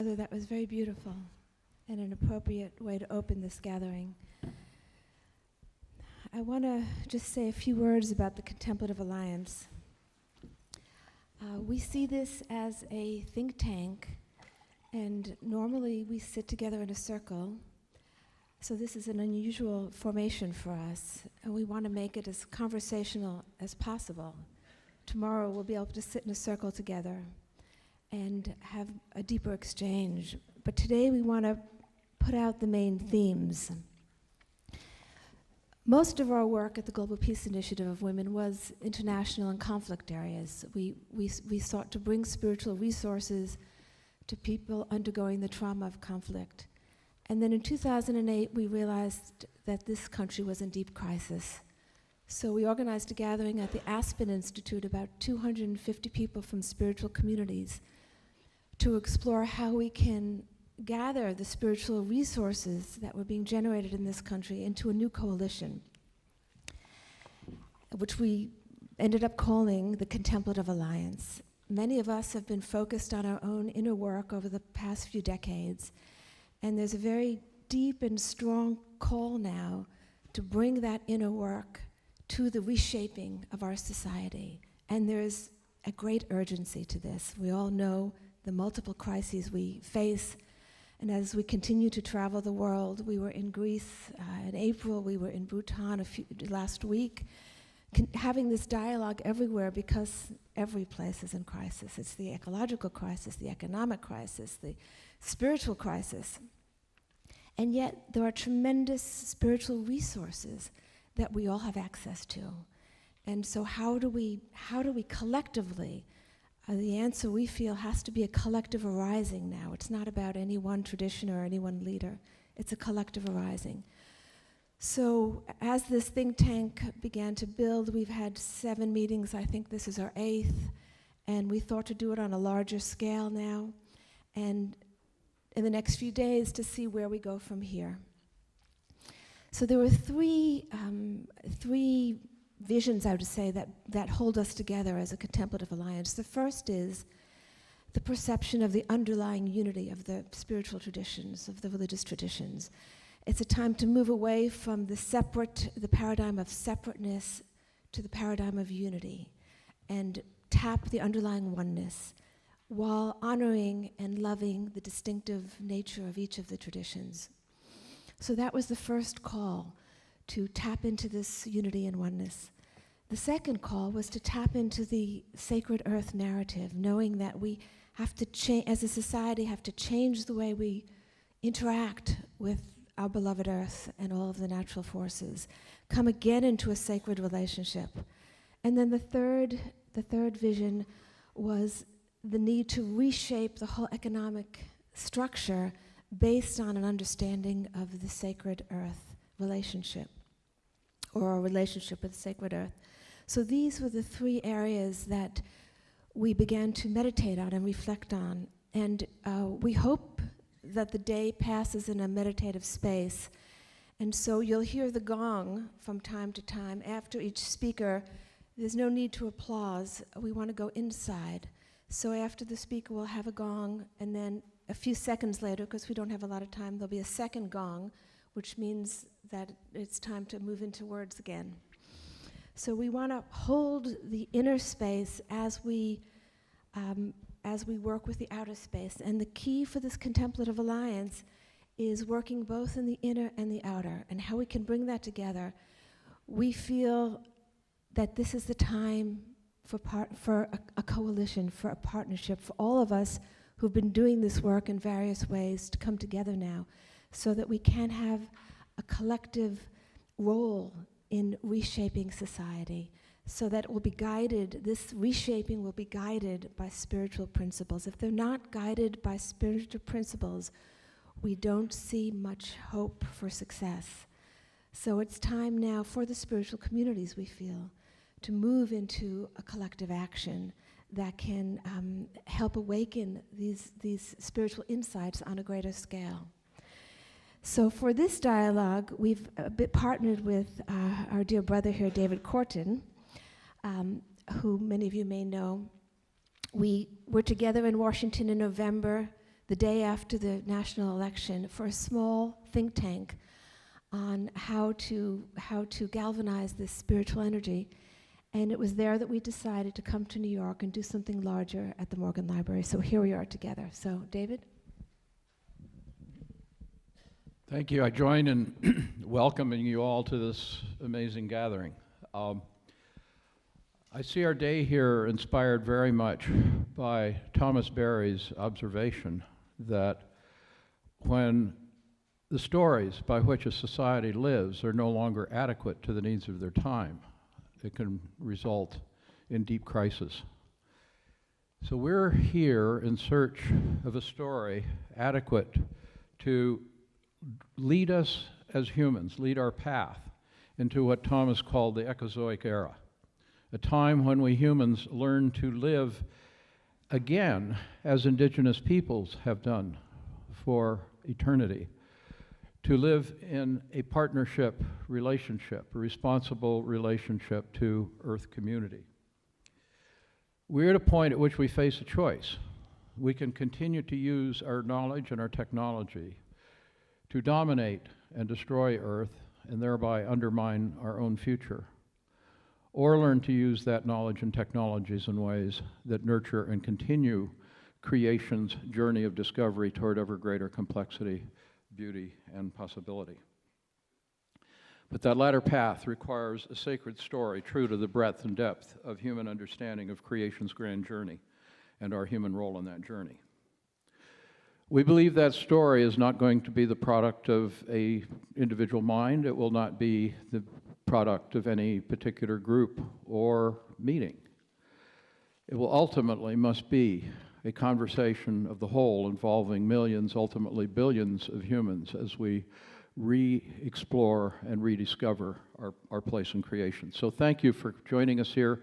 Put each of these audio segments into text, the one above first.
That was very beautiful and an appropriate way to open this gathering. I want to just say a few words about the Contemplative Alliance. We see this as a think tank, and normally we sit together in a circle. So this is an unusual formation for us, and we want to make it as conversational as possible. Tomorrow we'll be able to sit in a circle together and have a deeper exchange. But today we want to put out the main themes. Most of our work at the Global Peace Initiative of Women was international and conflict areas. We sought to bring spiritual resources to people undergoing the trauma of conflict. And then in 2008, we realized that this country was in deep crisis. So we organized a gathering at the Aspen Institute, about 250 people from spiritual communities, to explore how we can gather the spiritual resources that were being generated in this country into a new coalition, which we ended up calling the Contemplative Alliance. Many of us have been focused on our own inner work over the past few decades, and there's a very deep and strong call now to bring that inner work to the reshaping of our society. And there's a great urgency to this. We all know the multiple crises we face, and as we continue to travel the world, we were in Greece in April, we were in Bhutan last week, having this dialogue everywhere because every place is in crisis. It's the ecological crisis, the economic crisis, the spiritual crisis. And yet there are tremendous spiritual resources that we all have access to. And so how do we collectively, the answer we feel has to be a collective arising now. It's not about any one tradition or any one leader. It's a collective arising. So as this think tank began to build, we've had 7 meetings. I think this is our 8th. And we thought to do it on a larger scale now. And in the next few days to see where we go from here. So there were three visions, I would say, that hold us together as a Contemplative Alliance. The first is the perception of the underlying unity of the spiritual traditions, of the religious traditions. It's a time to move away from the paradigm of separateness to the paradigm of unity and tap the underlying oneness while honoring and loving the distinctive nature of each of the traditions. So that was the first call, to tap into this unity and oneness. The second call was to tap into the sacred earth narrative, knowing that we have to as a society, have to change the way we interact with our beloved earth and all of the natural forces, come again into a sacred relationship. And then the third vision was the need to reshape the whole economic structure based on an understanding of the sacred earth relationship, or a relationship with sacred earth. So these were the 3 areas that we began to meditate on and reflect on. And we hope that the day passes in a meditative space. And so you'll hear the gong from time to time. After each speaker, there's no need to applause. We want to go inside. So after the speaker, we'll have a gong, and then a few seconds later, because we don't have a lot of time, there'll be a second gong, which means that it's time to move into words again. So we want to hold the inner space as we work with the outer space. And the key for this Contemplative Alliance is working both in the inner and the outer, and how we can bring that together. We feel that this is the time for a coalition, for a partnership, for all of us who've been doing this work in various ways to come together now, so that we can have a collective role in reshaping society, so that it will be guided, this reshaping will be guided by spiritual principles. If they're not guided by spiritual principles, we don't see much hope for success. So it's time now for the spiritual communities, we feel, to move into a collective action that can help awaken these spiritual insights on a greater scale. So for this dialogue, we've partnered with our dear brother here, David Corton, who many of you may know. We were together in Washington in November. The the day after the national election for a small think tank on how to galvanize this spiritual energy. And it was there that we decided to come to New York and do something larger at the Morgan Library. So here we are together. So, David? Thank you. I join in welcoming you all to this amazing gathering. I see our day here inspired very much by Thomas Berry's observation that when the stories by which a society lives are no longer adequate to the needs of their time, it can result in deep crisis. So we're here in search of a story adequate to lead us as humans, lead our path into what Thomas called the Echozoic era, a time when we humans learn to live again as indigenous peoples have done for eternity, to live in a partnership relationship, a responsible relationship to Earth community. We're at a point at which we face a choice. We can continue to use our knowledge and our technology to dominate and destroy Earth and thereby undermine our own future, or learn to use that knowledge and technologies in ways that nurture and continue creation's journey of discovery toward ever greater complexity, beauty, and possibility. But that latter path requires a sacred story true to the breadth and depth of human understanding of creation's grand journey and our human role in that journey. We believe that story is not going to be the product of an individual mind. It will not be the product of any particular group or meeting. It will ultimately must be a conversation of the whole involving millions, ultimately billions of humans as we re-explore and rediscover our place in creation. So thank you for joining us here,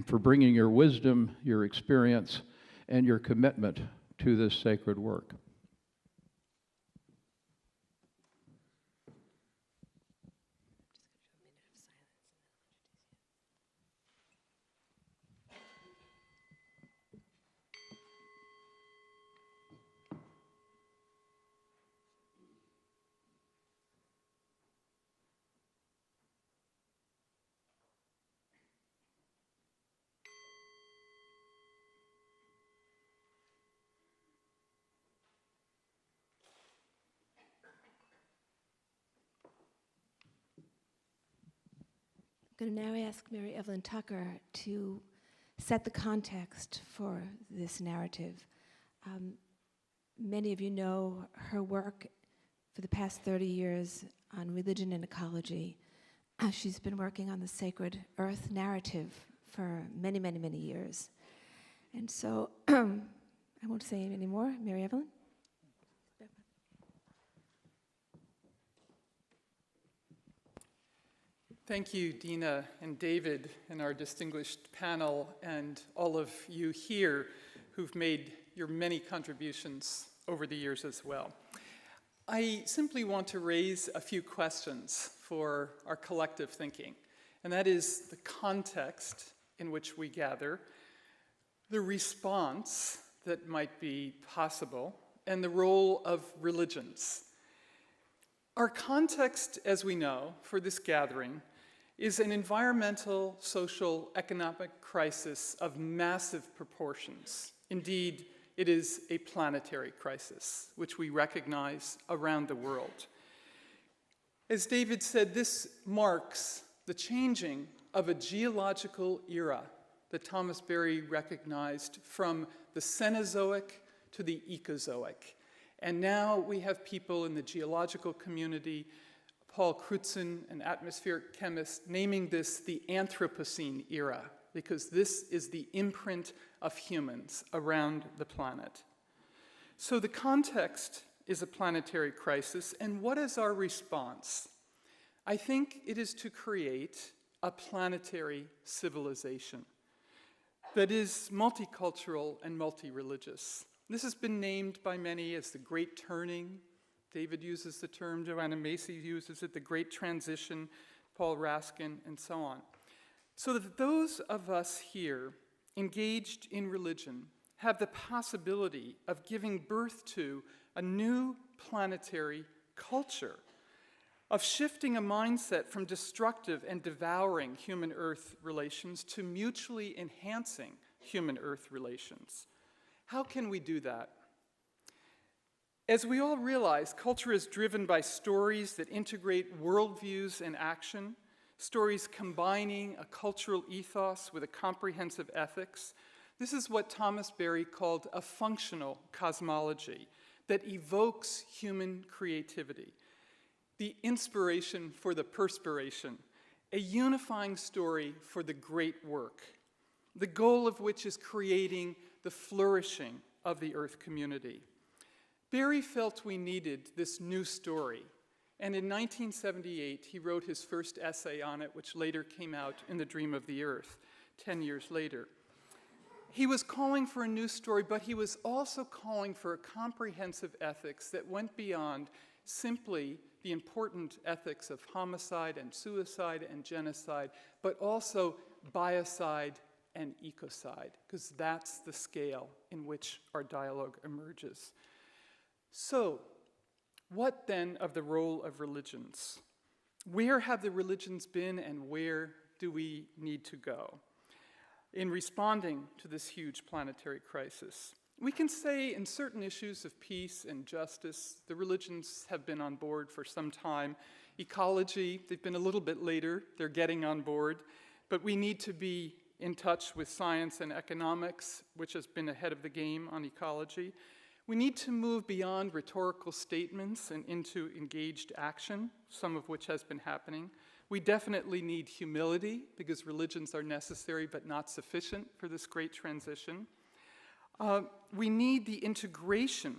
for bringing your wisdom, your experience, and your commitment to this sacred work. I'm going to now ask Mary Evelyn Tucker to set the context for this narrative. Many of you know her work for the past 30 years on religion and ecology. She's been working on the sacred earth narrative for many, many, many years. And so I won't say any more. Mary Evelyn? Thank you, Dina and David, and our distinguished panel, and all of you here who've made your many contributions over the years as well. I simply want to raise a few questions for our collective thinking, and that is the context in which we gather, the response that might be possible, and the role of religions. Our context, as we know, for this gathering is an environmental, social, economic crisis of massive proportions. Indeed, it is a planetary crisis, which we recognize around the world. As David said, this marks the changing of a geological era that Thomas Berry recognized from the Cenozoic to the Ecozoic. And now we have people in the geological community, Paul Crutzen, an atmospheric chemist, naming this the Anthropocene era, because this is the imprint of humans around the planet. So the context is a planetary crisis, and what is our response? I think it is to create a planetary civilization that is multicultural and multi-religious. This has been named by many as the Great Turning. David uses the term, Joanna Macy uses it, the Great Transition, Paul Raskin, and so on. So that those of us here engaged in religion have the possibility of giving birth to a new planetary culture, of shifting a mindset from destructive and devouring human-Earth relations to mutually enhancing human-Earth relations. How can we do that? As we all realize, culture is driven by stories that integrate worldviews and action, stories combining a cultural ethos with a comprehensive ethics. This is what Thomas Berry called a functional cosmology that evokes human creativity, the inspiration for the perspiration, a unifying story for the great work, the goal of which is creating the flourishing of the Earth community. Berry felt we needed this new story, and in 1978 he wrote his first essay on it, which later came out in The Dream of the Earth, 10 years later. He was calling for a new story, but he was also calling for a comprehensive ethics that went beyond simply the important ethics of homicide and suicide and genocide, but also biocide and ecocide, because that's the scale in which our dialogue emerges. So, what then of the role of religions? Where have the religions been and where do we need to go in responding to this huge planetary crisis? We can say in certain issues of peace and justice, the religions have been on board for some time. Ecology, they've been a little bit later, they're getting on board, but we need to be in touch with science and economics, which has been ahead of the game on ecology. We need to move beyond rhetorical statements and into engaged action, some of which has been happening. We definitely need humility, because religions are necessary but not sufficient for this great transition. We need the integration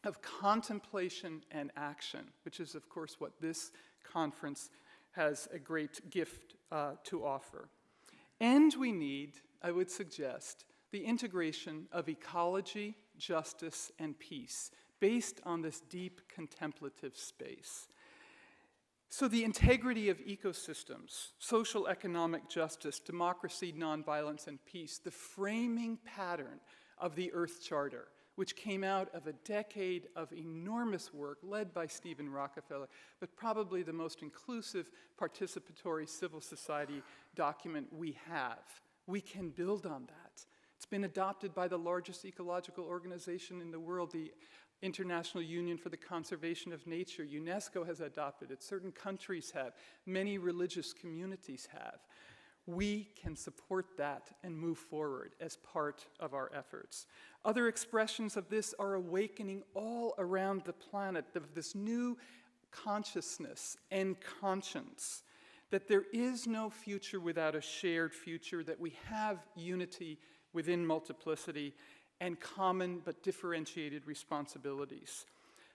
of contemplation and action, which is, of course, what this conference has a great gift to offer. And we need, I would suggest, the integration of ecology, justice, and peace, based on this deep contemplative space. So the integrity of ecosystems, social economic justice, democracy, nonviolence, and peace, the framing pattern of the Earth Charter, which came out of a decade of enormous work led by Stephen Rockefeller, but probably the most inclusive participatory civil society document we have. We can build on that. It's been adopted by the largest ecological organization in the world, the International Union for the Conservation of Nature. UNESCO has adopted it. Certain countries have. Many religious communities have. We can support that and move forward as part of our efforts. Other expressions of this are awakening all around the planet of this new consciousness and conscience, that there is no future without a shared future, that we have unity within multiplicity and common but differentiated responsibilities.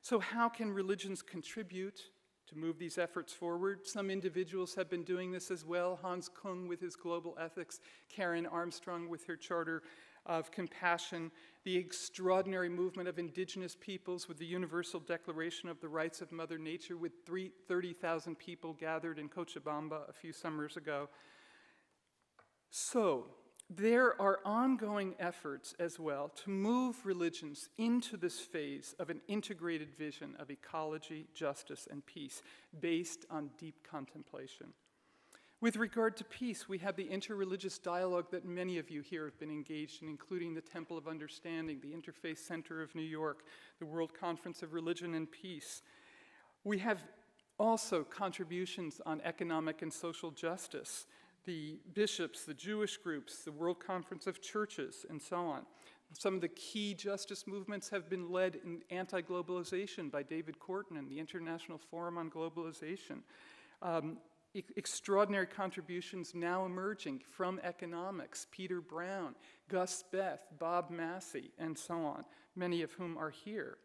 So how can religions contribute to move these efforts forward? Some individuals have been doing this as well. Hans Kung with his global ethics, Karen Armstrong with her charter of compassion, the extraordinary movement of indigenous peoples with the Universal Declaration of the Rights of Mother Nature, with 30,000 people gathered in Cochabamba a few summers ago. So, there are ongoing efforts as well to move religions into this phase of an integrated vision of ecology, justice, and peace based on deep contemplation. With regard to peace, we have the interreligious dialogue that many of you here have been engaged in, including the Temple of Understanding, the Interfaith Center of New York, the World Conference of Religion and Peace. We have also contributions on economic and social justice, the bishops, the Jewish groups, the World Conference of Churches, and so on. Some of the key justice movements have been led in anti-globalization by David Korten and the International Forum on Globalization. Extraordinary contributions now emerging from economics, Peter Brown, Gus Beth, Bob Massey, and so on, many of whom are here.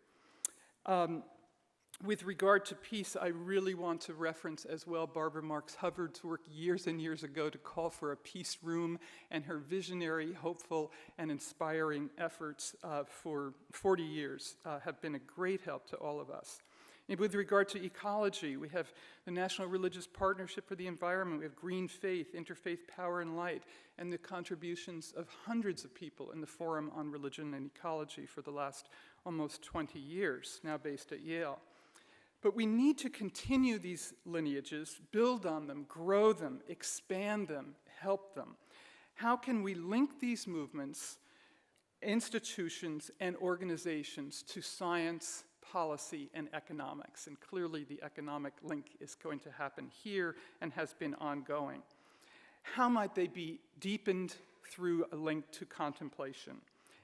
With regard to peace, I really want to reference as well Barbara Marx Hubbard's work years and years ago to call for a peace room, and her visionary, hopeful, and inspiring efforts for 40 years have been a great help to all of us. And with regard to ecology, we have the National Religious Partnership for the Environment, we have Green Faith, Interfaith Power and Light, and the contributions of hundreds of people in the Forum on Religion and Ecology for the last almost 20 years, now based at Yale. But we need to continue these lineages, build on them, grow them, expand them, help them. How can we link these movements, institutions, and organizations to science, policy, and economics? And clearly the economic link is going to happen here and has been ongoing. How might they be deepened through a link to contemplation?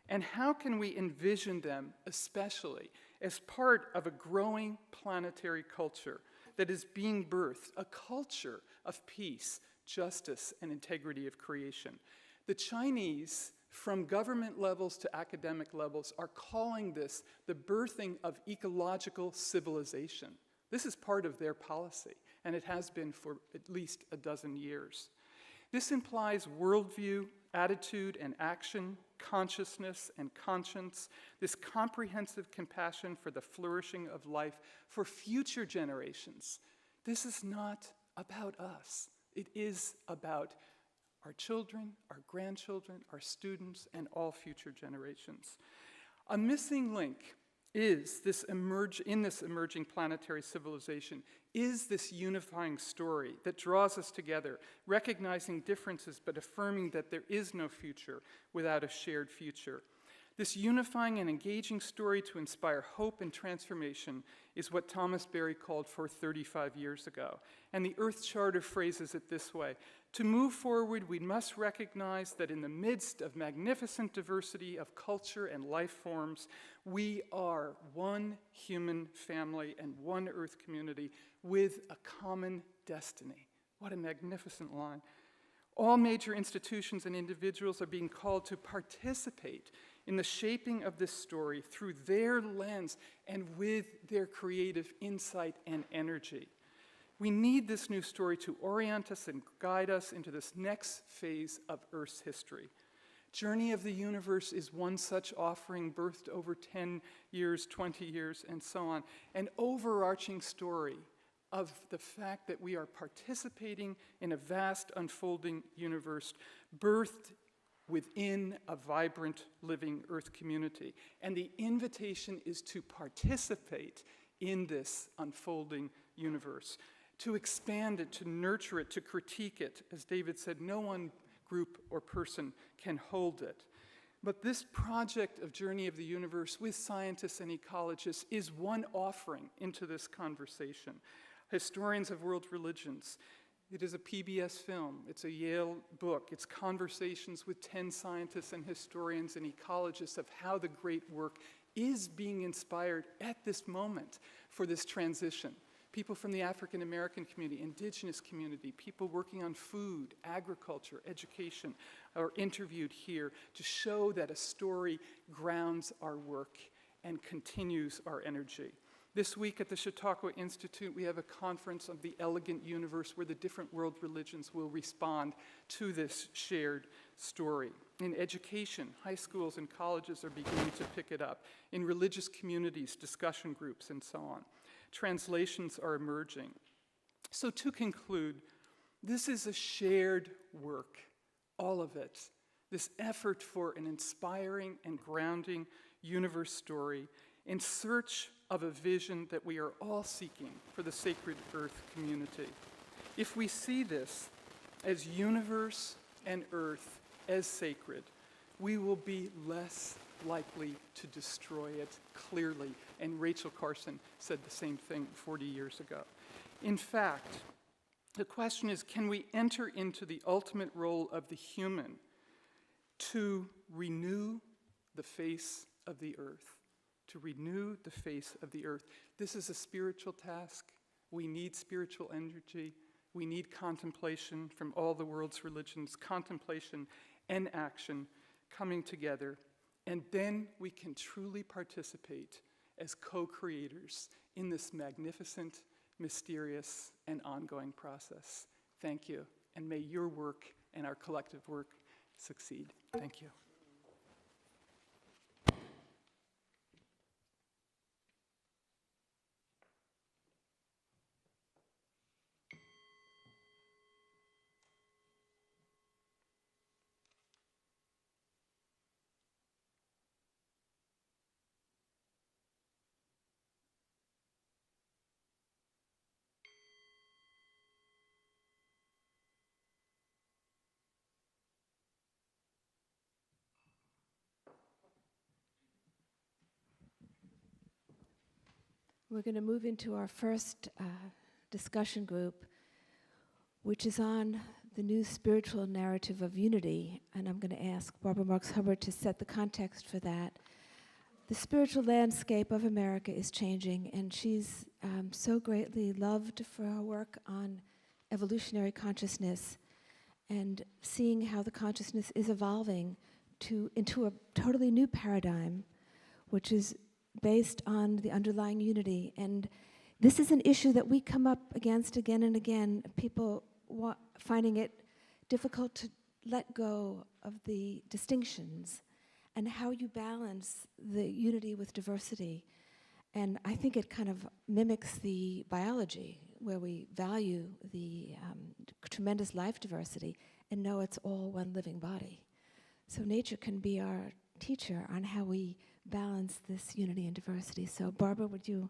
And how can we envision them, especially as part of a growing planetary culture that is being birthed, a culture of peace, justice, and integrity of creation? The Chinese, from government levels to academic levels, are calling this the birthing of ecological civilization. This is part of their policy, and it has been for at least a dozen years. This implies worldview, attitude and action, consciousness and conscience, this comprehensive compassion for the flourishing of life for future generations. This is not about us. It is about our children, our grandchildren, our students, and all future generations. A missing link is in this emerging planetary civilization is this unifying story that draws us together, recognizing differences but affirming that there is no future without a shared future. This unifying and engaging story to inspire hope and transformation is what Thomas Berry called for 35 years ago. And the Earth Charter phrases it this way: to move forward, we must recognize that in the midst of magnificent diversity of culture and life forms, we are one human family and one Earth community with a common destiny. What a magnificent line. All major institutions and individuals are being called to participate in the shaping of this story through their lens and with their creative insight and energy. We need this new story to orient us and guide us into this next phase of Earth's history. Journey of the Universe is one such offering, birthed over 10 years, 20 years, and so on. An overarching story of the fact that we are participating in a vast unfolding universe, birthed within a vibrant, living Earth community. And the invitation is to participate in this unfolding universe, to expand it, to nurture it, to critique it. As David said, no one group or person can hold it. But this project of Journey of the Universe with scientists and ecologists is one offering into this conversation. Historians of world religions. It is a PBS film. It's a Yale book. It's conversations with 10 scientists and historians and ecologists of how the great work is being inspired at this moment for this transition. People from the African American community, indigenous community, people working on food, agriculture, education are interviewed here to show that a story grounds our work and continues our energy. This week at the Chautauqua Institute, we have a conference of the elegant universe where the different world religions will respond to this shared story. In education, high schools and colleges are beginning to pick it up. In religious communities, discussion groups, and so on. Translations are emerging. So to conclude, this is a shared work, all of it. This effort for an inspiring and grounding universe story in search of a vision that we are all seeking for the sacred Earth community. If we see this as universe and Earth as sacred, we will be less likely to destroy it clearly. And Rachel Carson said the same thing 40 years ago. In fact, the question is, can we enter into the ultimate role of the human to renew the face of the Earth? To renew the face of the Earth. This is a spiritual task. We need spiritual energy. We need contemplation from all the world's religions, contemplation and action coming together. And then we can truly participate as co-creators in this magnificent, mysterious, and ongoing process. Thank you, and may your work and our collective work succeed. Thank you. We're going to move into our first discussion group, which is on the new spiritual narrative of unity, and I'm going to ask Barbara Marx Hubbard to set the context for that. The spiritual landscape of America is changing, and she's so greatly loved for her work on evolutionary consciousness and seeing how the consciousness is evolving into a totally new paradigm, which is based on the underlying unity. And this is an issue that we come up against again and again, people finding it difficult to let go of the distinctions and how you balance the unity with diversity. And I think it kind of mimics the biology, where we value the tremendous life diversity and know it's all one living body. So nature can be our teacher on how we balance this unity and diversity. So Barbara, would you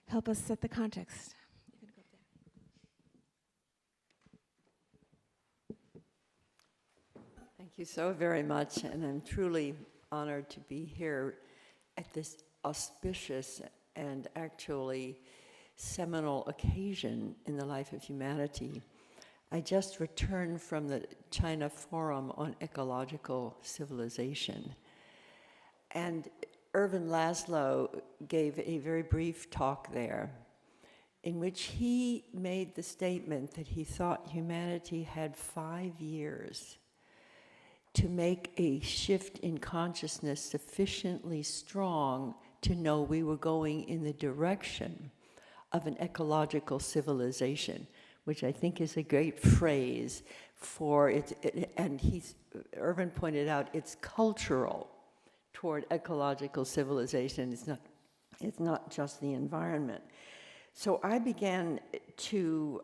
help us set the context? You're gonna go up there. Thank you so very much, and I'm truly honored to be here at this auspicious and actually seminal occasion in the life of humanity. I just returned from the China Forum on Ecological Civilization, and Ervin Laszlo gave a very brief talk there in which he made the statement that he thought humanity had 5 years to make a shift in consciousness sufficiently strong to know we were going in the direction of an ecological civilization, which I think is a great phrase for it, and Ervin pointed out it's cultural toward ecological civilization. It's not just the environment. So I began to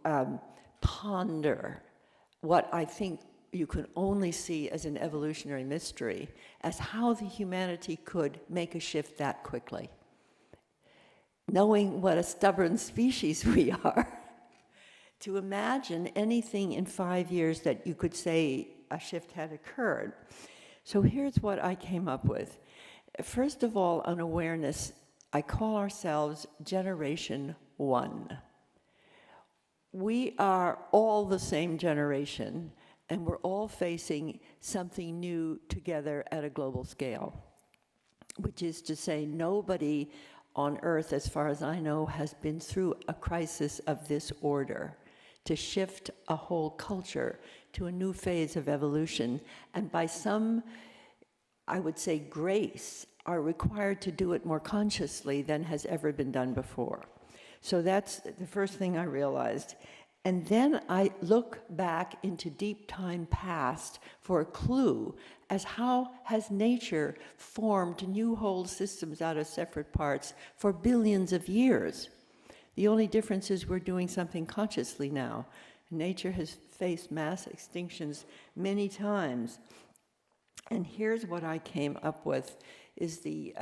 ponder what I think you can only see as an evolutionary mystery, as how the humanity could make a shift that quickly. Knowing what a stubborn species we are, to imagine anything in 5 years that you could say a shift had occurred. So here's what I came up with. First of all, on awareness, I call ourselves Generation 1. We are all the same generation, and we're all facing something new together at a global scale, which is to say nobody on Earth, as far as I know, has been through a crisis of this order, to shift a whole culture to a new phase of evolution, and by some, I would say, grace, are required to do it more consciously than has ever been done before. So that's the first thing I realized. And then I look back into deep time past for a clue as how has nature formed new whole systems out of separate parts for billions of years. The only difference is we're doing something consciously now. Nature has faced mass extinctions many times. And here's what I came up with, is the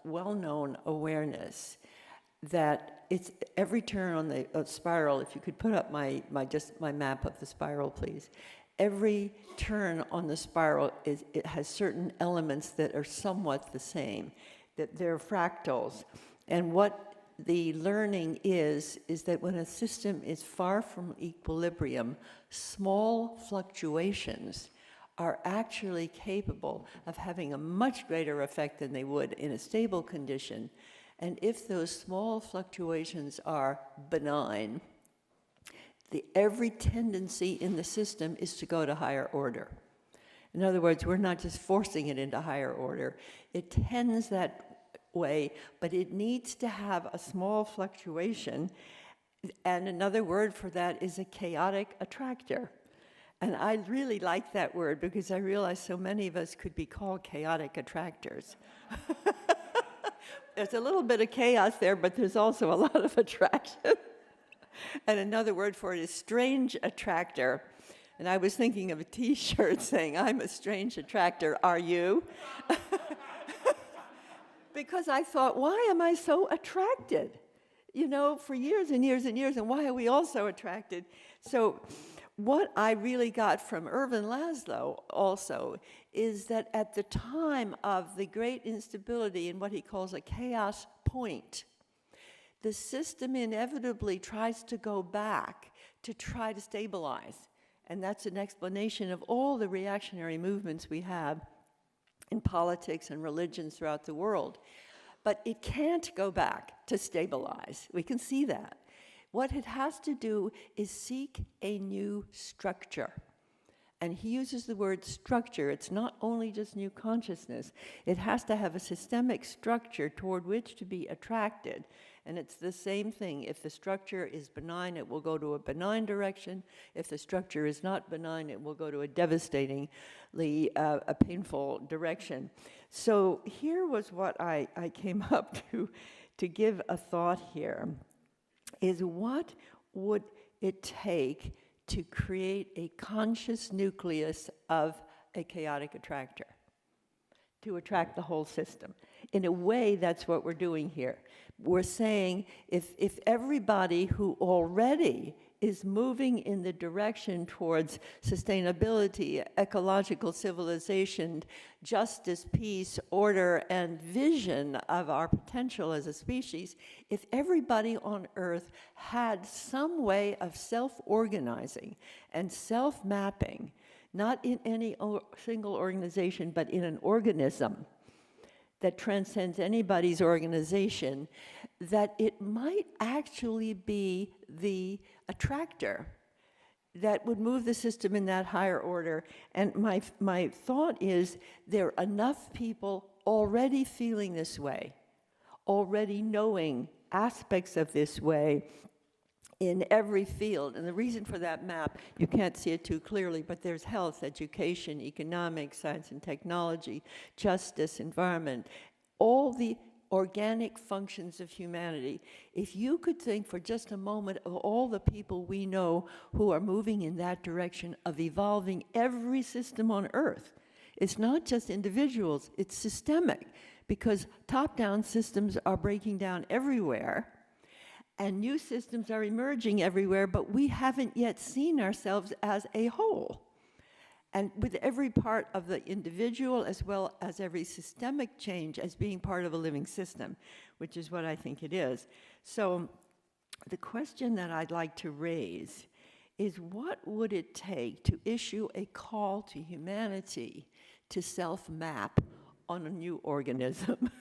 well-known awareness that it's every turn on the spiral. If you could put up my map of the spiral, please. Every turn on the spiral it has certain elements that are somewhat the same, that they're fractals. And what the learning is that when a system is far from equilibrium, small fluctuations are actually capable of having a much greater effect than they would in a stable condition. And if those small fluctuations are benign, every tendency in the system is to go to higher order. In other words, we're not just forcing it into higher order. It tends that way, but it needs to have a small fluctuation. And another word for that is a chaotic attractor. And I really like that word because I realize so many of us could be called chaotic attractors. There's a little bit of chaos there, but there's also a lot of attraction. And another word for it is strange attractor. And I was thinking of a T-shirt saying, "I'm a strange attractor, are you?" Because I thought, why am I so attracted? You know, for years and years and years, and why are we all so attracted? So what I really got from Ervin Laszlo also is that at the time of the great instability in what he calls a chaos point, the system inevitably tries to go back to try to stabilize. And that's an explanation of all the reactionary movements we have in politics and religions throughout the world. But it can't go back to stabilize. We can see that. What it has to do is seek a new structure. And he uses the word structure. It's not only just new consciousness. It has to have a systemic structure toward which to be attracted. And it's the same thing. If the structure is benign, it will go to a benign direction. If the structure is not benign, it will go to a devastatingly a painful direction. So here was what I came up to give a thought here, is what would it take to create a conscious nucleus of a chaotic attractor, to attract the whole system. In a way, that's what we're doing here. We're saying if everybody who already is moving in the direction towards sustainability, ecological civilization, justice, peace, order, and vision of our potential as a species, if everybody on Earth had some way of self-organizing and self-mapping, not in any single organization, but in an organism that transcends anybody's organization, that it might actually be the attractor that would move the system in that higher order. And my thought is there are enough people already feeling this way, already knowing aspects of this way in every field. And the reason for that map, you can't see it too clearly, but there's health, education, economics, science and technology, justice, environment, all the organic functions of humanity. If you could think for just a moment of all the people we know who are moving in that direction of evolving every system on Earth, it's not just individuals, it's systemic, because top-down systems are breaking down everywhere, and new systems are emerging everywhere, but we haven't yet seen ourselves as a whole. And with every part of the individual as well as every systemic change as being part of a living system, which is what I think it is. So the question that I'd like to raise is, what would it take to issue a call to humanity to self-map on a new organism?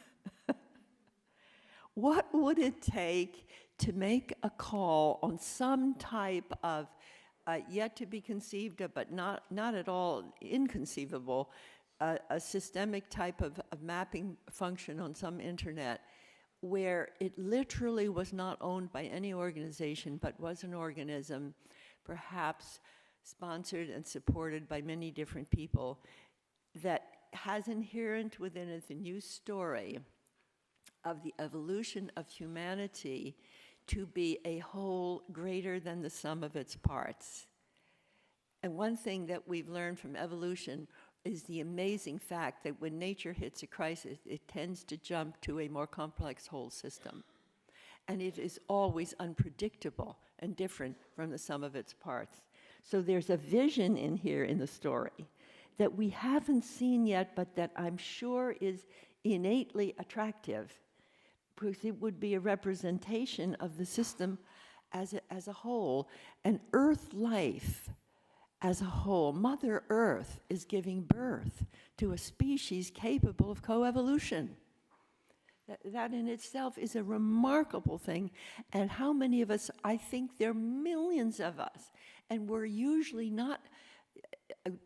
What would it take to make a call on some type of yet to be conceived of, but not at all inconceivable, a systemic type of mapping function on some internet where it literally was not owned by any organization, but was an organism, perhaps sponsored and supported by many different people, that has inherent within it the new story of the evolution of humanity to be a whole greater than the sum of its parts. And one thing that we've learned from evolution is the amazing fact that when nature hits a crisis, it tends to jump to a more complex whole system. And it is always unpredictable and different from the sum of its parts. So there's a vision in here in the story that we haven't seen yet, but that I'm sure is innately attractive, because it would be a representation of the system as a whole. And Earth life as a whole, Mother Earth is giving birth to a species capable of coevolution. That in itself is a remarkable thing. And how many of us, I think there are millions of us, and we're usually not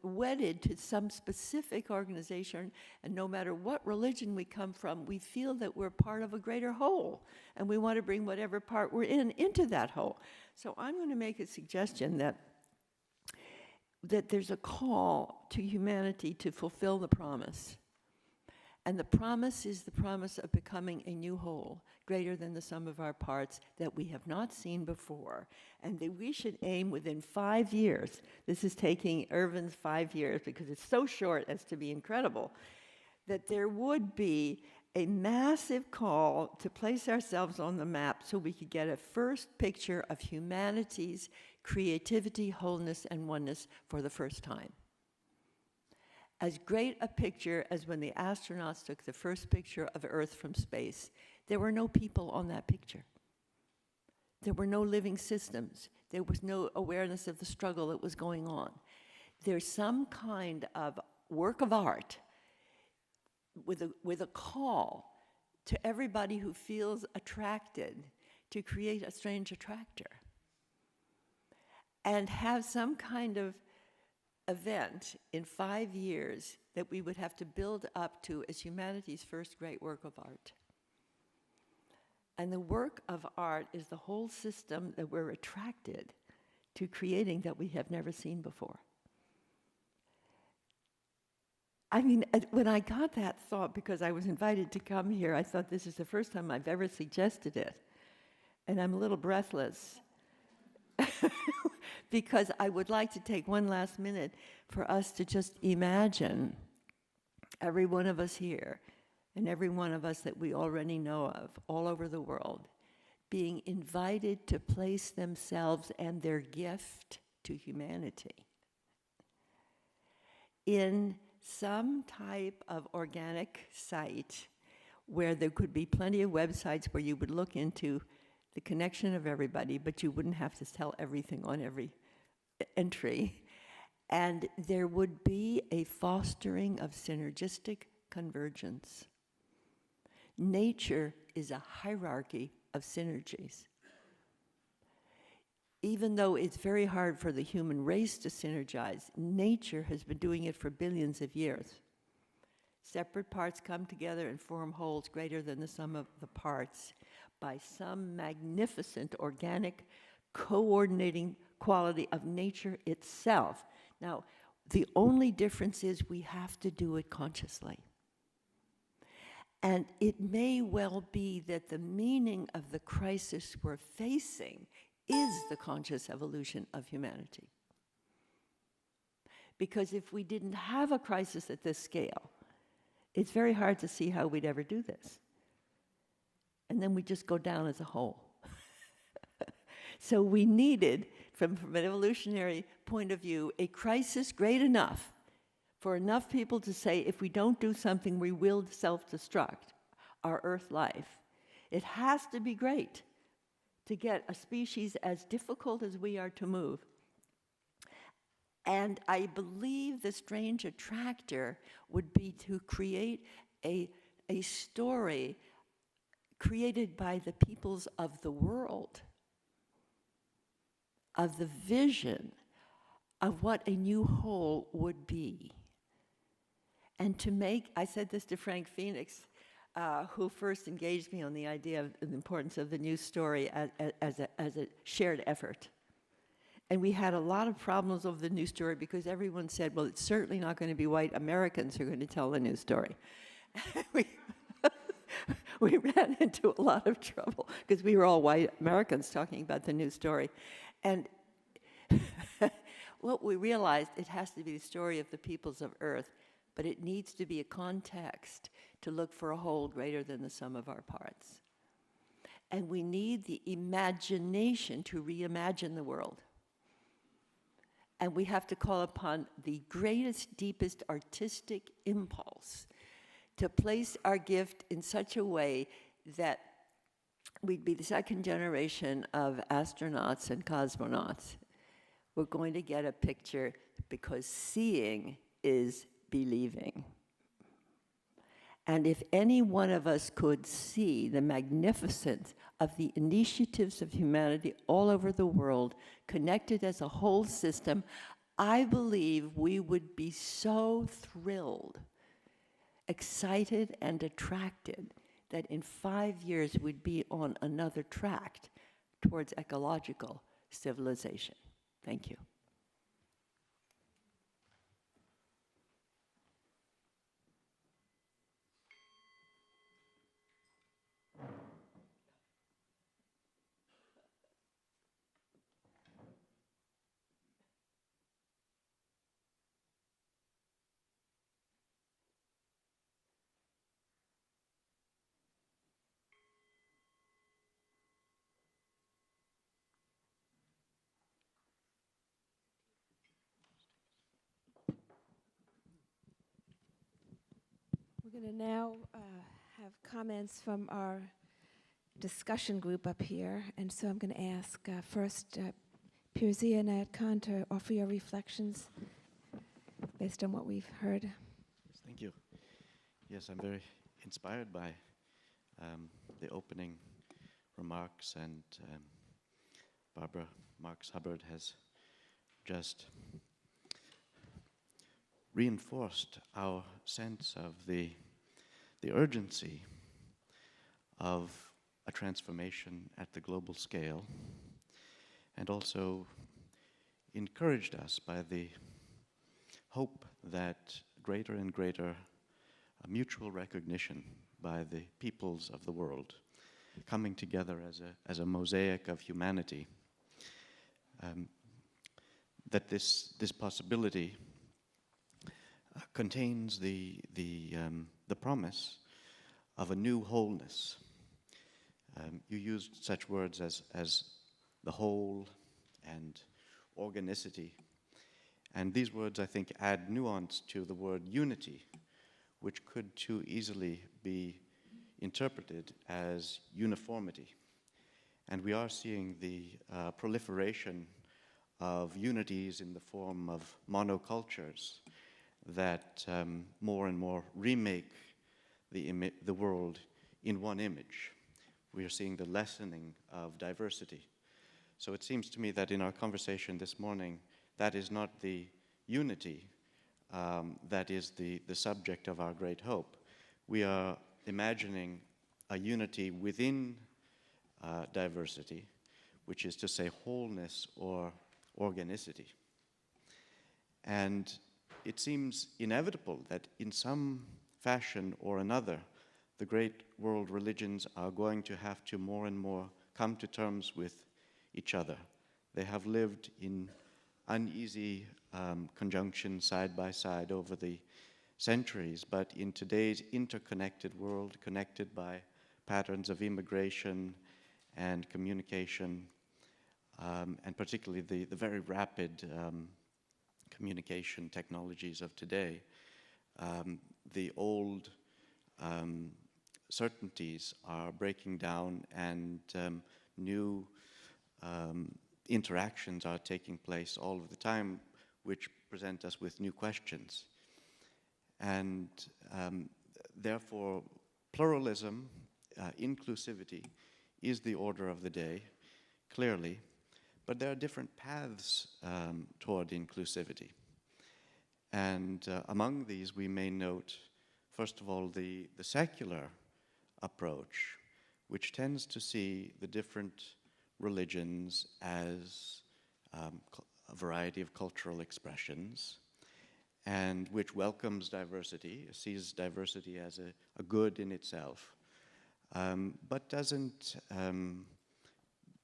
wedded to some specific organization, and no matter what religion we come from, we feel that we're part of a greater whole, and we want to bring whatever part we're in into that whole. So I'm going to make a suggestion that there's a call to humanity to fulfill the promise. And the promise is the promise of becoming a new whole, greater than the sum of our parts, that we have not seen before. And that we should aim within 5 years. This is taking Irvin's 5 years because it's so short as to be incredible. That there would be a massive call to place ourselves on the map so we could get a first picture of humanity's creativity, wholeness, and oneness for the first time. As great a picture as when the astronauts took the first picture of Earth from space. There were no people on that picture. There were no living systems. There was no awareness of the struggle that was going on. There's some kind of work of art with a call to everybody who feels attracted to create a strange attractor and have some kind of event in 5 years that we would have to build up to as humanity's first great work of art. And the work of art is the whole system that we're attracted to creating that we have never seen before. I mean, when I got that thought, because I was invited to come here, I thought this is the first time I've ever suggested it. And I'm a little breathless. Because I would like to take one last minute for us to just imagine every one of us here and every one of us that we already know of all over the world being invited to place themselves and their gift to humanity in some type of organic site where there could be plenty of websites where you would look into the connection of everybody, but you wouldn't have to tell everything on every entry. And there would be a fostering of synergistic convergence. Nature is a hierarchy of synergies. Even though it's very hard for the human race to synergize, nature has been doing it for billions of years. Separate parts come together and form wholes greater than the sum of the parts by some magnificent organic coordinating quality of nature itself. Now, the only difference is we have to do it consciously. And it may well be that the meaning of the crisis we're facing is the conscious evolution of humanity. Because if we didn't have a crisis at this scale, it's very hard to see how we'd ever do this. And then we just go down as a whole. So we needed, from an evolutionary point of view, a crisis great enough for enough people to say, if we don't do something, we will self-destruct our Earth life. It has to be great to get a species as difficult as we are to move. And I believe the strange attractor would be to create a story created by the peoples of the world, of the vision of what a new whole would be. And to make, I said this to Frank Phoenix, who first engaged me on the idea of the importance of the new story as a shared effort. And we had a lot of problems over the new story because everyone said, well, it's certainly not going to be white Americans who are going to tell the new story. We ran into a lot of trouble because we were all white Americans talking about the new story. And what we realized, it has to be the story of the peoples of Earth, but it needs to be a context to look for a whole greater than the sum of our parts. And we need the imagination to reimagine the world. And we have to call upon the greatest, deepest artistic impulse to place our gift in such a way that we'd be the second generation of astronauts and cosmonauts. We're going to get a picture because seeing is believing. And if any one of us could see the magnificence of the initiatives of humanity all over the world, connected as a whole system, I believe we would be so thrilled, excited and attracted that in 5 years we'd be on another track towards ecological civilization. Thank you. We're going to now have comments from our discussion group up here, and so I'm going to ask first Pirzia and Nat Khan to offer your reflections based on what we've heard. Yes, thank you. Yes, I'm very inspired by the opening remarks, and Barbara Marx Hubbard has just reinforced our sense of the urgency of a transformation at the global scale, and also encouraged us by the hope that greater and greater mutual recognition by the peoples of the world coming together as a mosaic of humanity, that this possibility contains the promise of a new wholeness. You used such words as the whole and organicity, and these words, I think, add nuance to the word unity, which could too easily be interpreted as uniformity. And we are seeing the proliferation of unities in the form of monocultures that more and more remake the world in one image. We are seeing the lessening of diversity. So it seems to me that in our conversation this morning, that is not the unity that is the subject of our great hope. We are imagining a unity within diversity, which is to say wholeness or organicity. And it seems inevitable that in some fashion or another, the great world religions are going to have to more and more come to terms with each other. They have lived in uneasy conjunction side by side over the centuries, but in today's interconnected world, connected by patterns of immigration and communication, and particularly the very rapid communication technologies of today, the old certainties are breaking down, and new interactions are taking place all of the time, which present us with new questions. And therefore, pluralism, inclusivity, is the order of the day, clearly, but there are different paths toward inclusivity. And among these, we may note, first of all, the secular approach, which tends to see the different religions as a variety of cultural expressions, and which welcomes diversity, sees diversity as a good in itself, but doesn't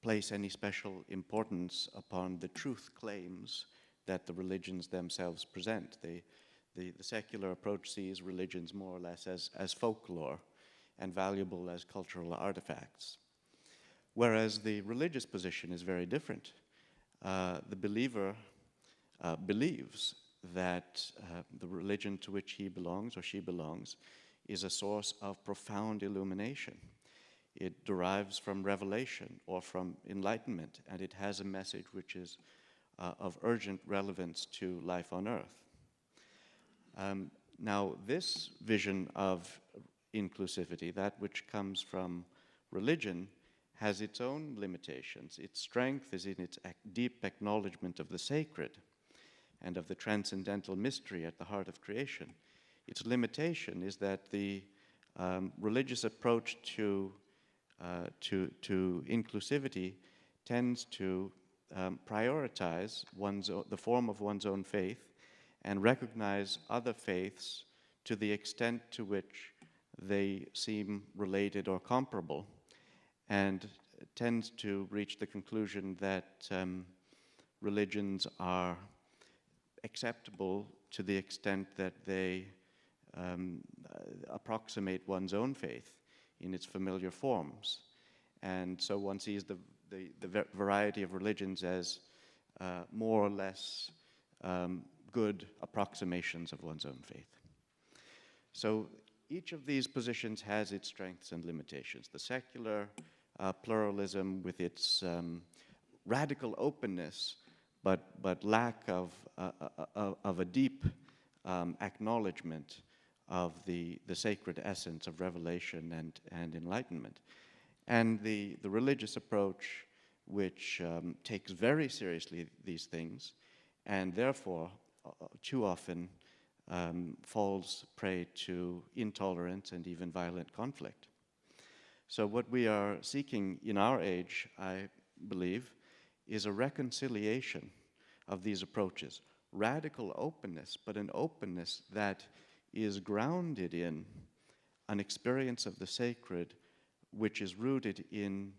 place any special importance upon the truth claims that the religions themselves present. The secular approach sees religions more or less as folklore and valuable as cultural artifacts. Whereas the religious position is very different. The believer believes that the religion to which he belongs or she belongs is a source of profound illumination. It derives from revelation or from enlightenment, and it has a message which is of urgent relevance to life on earth. Now, this vision of inclusivity, that which comes from religion, has its own limitations. Its strength is in its deep acknowledgement of the sacred and of the transcendental mystery at the heart of creation. Its limitation is that the religious approach to inclusivity tends to prioritize the form of one's own faith and recognize other faiths to the extent to which they seem related or comparable, and tends to reach the conclusion that religions are acceptable to the extent that they approximate one's own faith in its familiar forms. And so one sees the variety of religions as more or less good approximations of one's own faith. So each of these positions has its strengths and limitations. The secular pluralism, with its radical openness, but lack of a deep acknowledgement of the sacred essence of revelation and enlightenment. And the religious approach, which takes very seriously these things, and therefore too often falls prey to intolerance and even violent conflict. So what we are seeking in our age, I believe, is a reconciliation of these approaches. Radical openness, but an openness that is grounded in an experience of the sacred, which is rooted in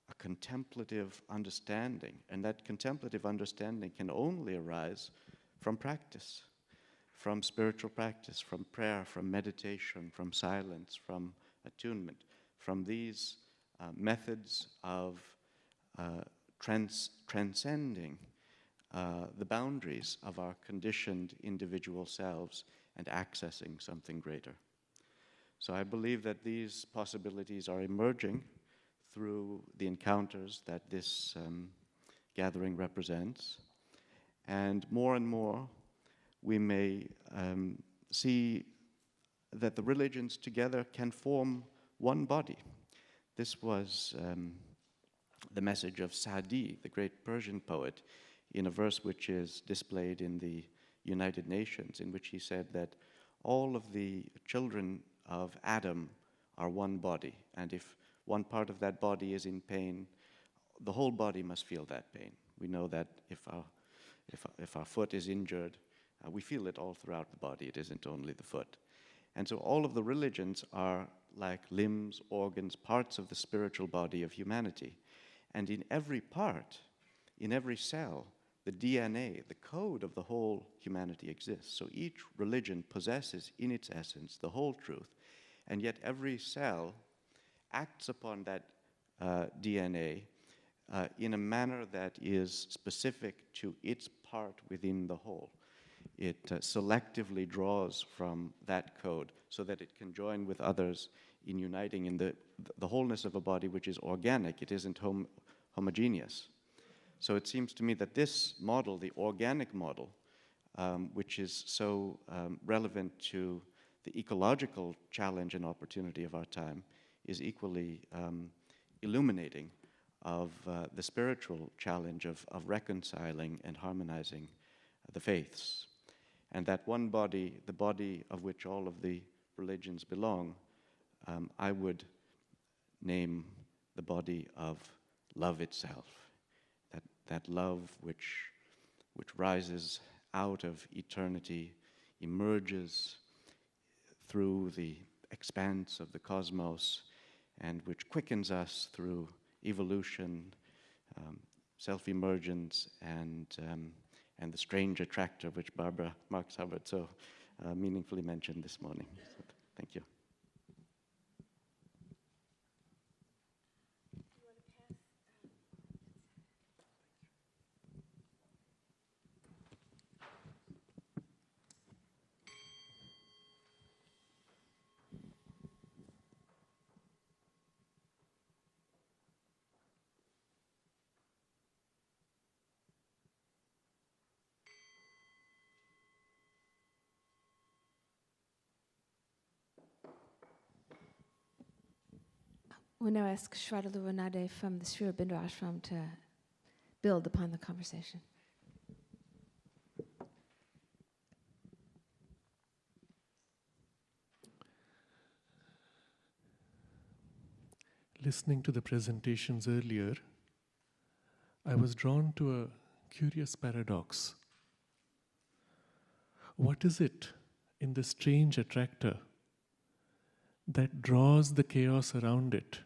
a contemplative understanding. And that contemplative understanding can only arise from practice, from spiritual practice, from prayer, from meditation, from silence, from attunement, from these methods of transcending the boundaries of our conditioned individual selves and accessing something greater. So I believe that these possibilities are emerging through the encounters that this gathering represents. And more we may see that the religions together can form one body. This was the message of Sadi, the great Persian poet, in a verse which is displayed in the United Nations, in which he said that all of the children of Adam are one body, and if one part of that body is in pain, the whole body must feel that pain. We know that if our foot is injured, we feel it all throughout the body. It isn't only the foot. And so all of the religions are like limbs, organs, parts of the spiritual body of humanity. And in every part, in every cell, the DNA, the code of the whole humanity exists. So each religion possesses in its essence the whole truth, and yet every cell acts upon that DNA in a manner that is specific to its part within the whole. It selectively draws from that code so that it can join with others in uniting in the wholeness of a body which is organic. It isn't homogeneous. So it seems to me that this model, the organic model, which is so relevant to the ecological challenge and opportunity of our time, is equally illuminating of the spiritual challenge of reconciling and harmonizing the faiths. And that one body, the body of which all of the religions belong, I would name the body of love itself. That love which rises out of eternity, emerges through the expanse of the cosmos, and which quickens us through evolution, self-emergence, and the strange attractor which Barbara Marx Hubbard so meaningfully mentioned this morning. So, thank you. We'll now ask Shraddha Ranade from the Sri Aurobindo Ashram to build upon the conversation. Listening to the presentations earlier, I was drawn to a curious paradox. What is it in the strange attractor that draws the chaos around it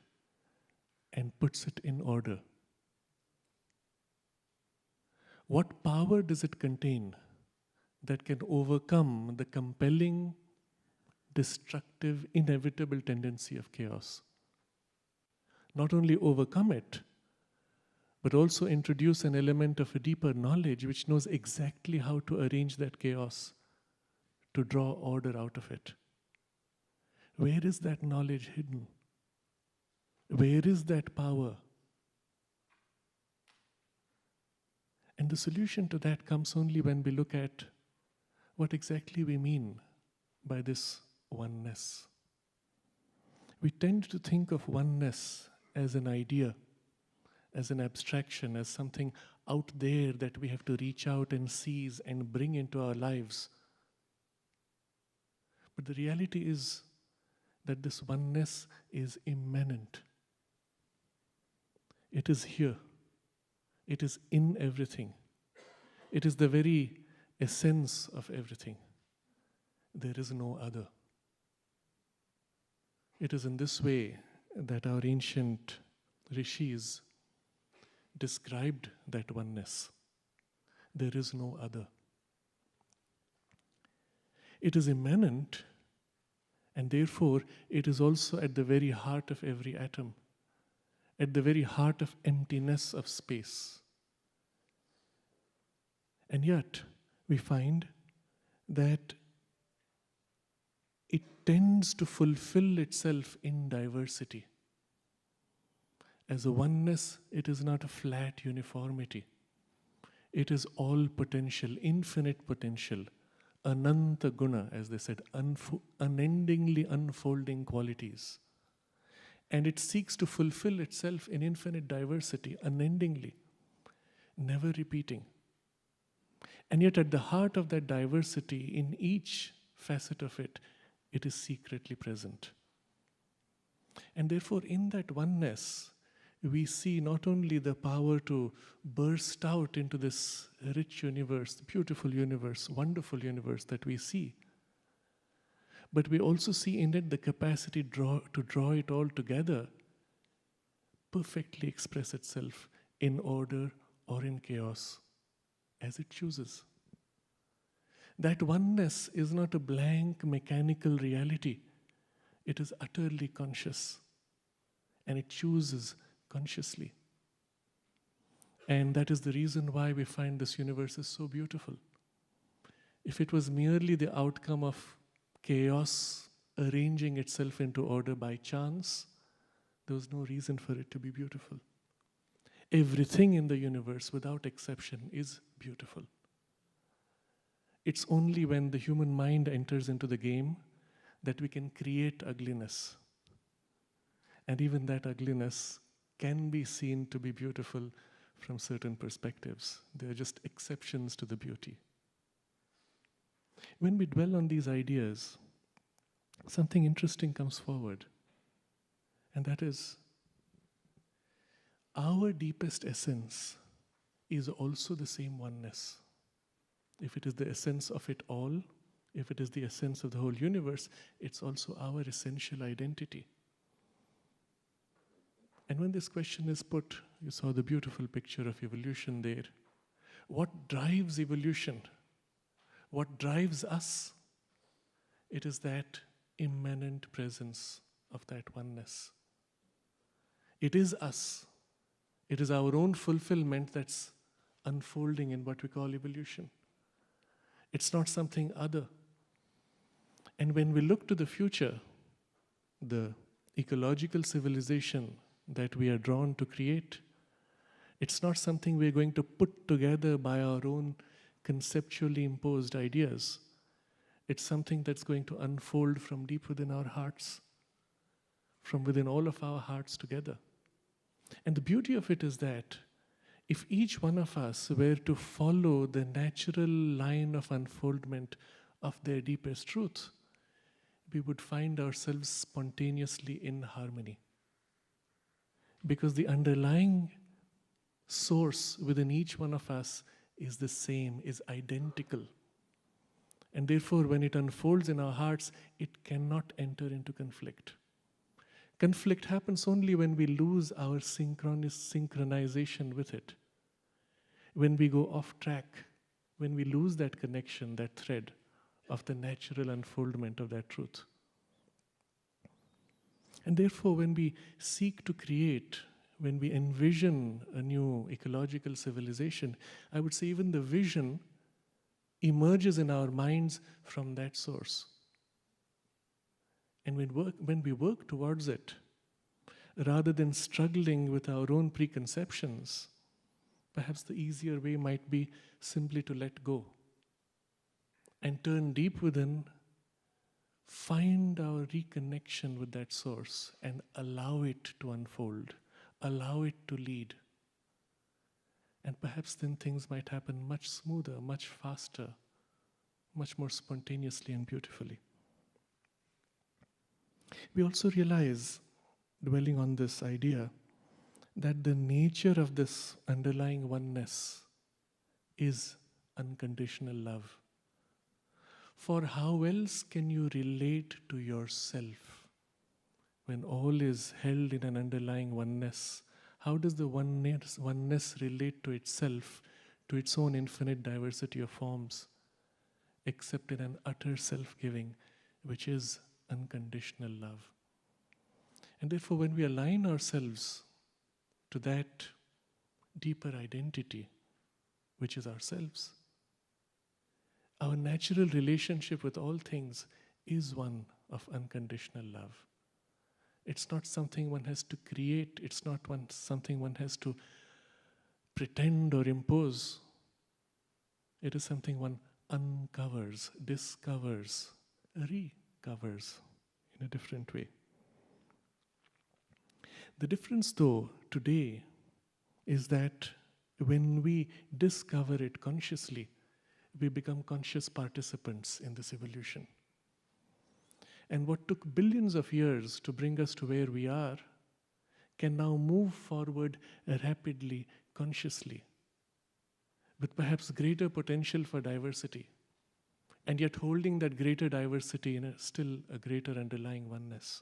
and puts it in order? What power does it contain that can overcome the compelling, destructive, inevitable tendency of chaos? Not only overcome it, but also introduce an element of a deeper knowledge which knows exactly how to arrange that chaos, to draw order out of it. Where is that knowledge hidden? Where is that power? And the solution to that comes only when we look at what exactly we mean by this oneness. We tend to think of oneness as an idea, as an abstraction, as something out there that we have to reach out and seize and bring into our lives. But the reality is that this oneness is immanent. It is here. It is in everything. It is the very essence of everything. There is no other. It is in this way that our ancient rishis described that oneness. There is no other. It is immanent, and therefore it is also at the very heart of every atom, at the very heart of emptiness of space. And yet, we find that it tends to fulfill itself in diversity. As a oneness, it is not a flat uniformity. It is all potential, infinite potential, ananta guna, as they said, unendingly unfolding qualities. And it seeks to fulfill itself in infinite diversity, unendingly, never repeating. And yet at the heart of that diversity, in each facet of it, it is secretly present. And therefore, in that oneness, we see not only the power to burst out into this rich universe, beautiful universe, wonderful universe that we see, but we also see in it the capacity to draw it all together, perfectly express itself in order or in chaos, as it chooses. That oneness is not a blank mechanical reality. It is utterly conscious, and it chooses consciously. And that is the reason why we find this universe is so beautiful. If it was merely the outcome of chaos arranging itself into order by chance, there was no reason for it to be beautiful. Everything in the universe, without exception, is beautiful. It's only when the human mind enters into the game that we can create ugliness. And even that ugliness can be seen to be beautiful from certain perspectives. They are just exceptions to the beauty. When we dwell on these ideas, something interesting comes forward. And that is, our deepest essence is also the same oneness. If it is the essence of it all, if it is the essence of the whole universe, it's also our essential identity. And when this question is put, you saw the beautiful picture of evolution there. What drives evolution? What drives us? It is that immanent presence of that oneness. It is us. It is our own fulfillment that's unfolding in what we call evolution. It's not something other. And when we look to the future, the ecological civilization that we are drawn to create, it's not something we're going to put together by our own conceptually imposed ideas. It's something that's going to unfold from deep within our hearts, from within all of our hearts together. And the beauty of it is that if each one of us were to follow the natural line of unfoldment of their deepest truth, we would find ourselves spontaneously in harmony. Because the underlying source within each one of us is the same, is identical. And therefore, when it unfolds in our hearts, it cannot enter into conflict. Conflict happens only when we lose our synchronization with it. When we go off track, when we lose that connection, that thread of the natural unfoldment of that truth. And therefore, when we seek to create, when we envision a new ecological civilization, I would say even the vision emerges in our minds from that source. And when we work towards it, rather than struggling with our own preconceptions, perhaps the easier way might be simply to let go and turn deep within, find our reconnection with that source and allow it to unfold, allow it to lead. And perhaps then things might happen much smoother, much faster, much more spontaneously and beautifully. We also realize, dwelling on this idea, that the nature of this underlying oneness is unconditional love. For how else can you relate to yourself when all is held in an underlying oneness? How does the oneness relate to itself, to its own infinite diversity of forms, except in an utter self-giving, which is unconditional love? And therefore, when we align ourselves to that deeper identity, which is ourselves, our natural relationship with all things is one of unconditional love. It's not something one has to create, it's not something one has to pretend or impose. It is something one uncovers, discovers, recovers in a different way. The difference, though, today is that when we discover it consciously, we become conscious participants in this evolution. And what took billions of years to bring us to where we are can now move forward rapidly, consciously, with perhaps greater potential for diversity, and yet holding that greater diversity in still a greater underlying oneness.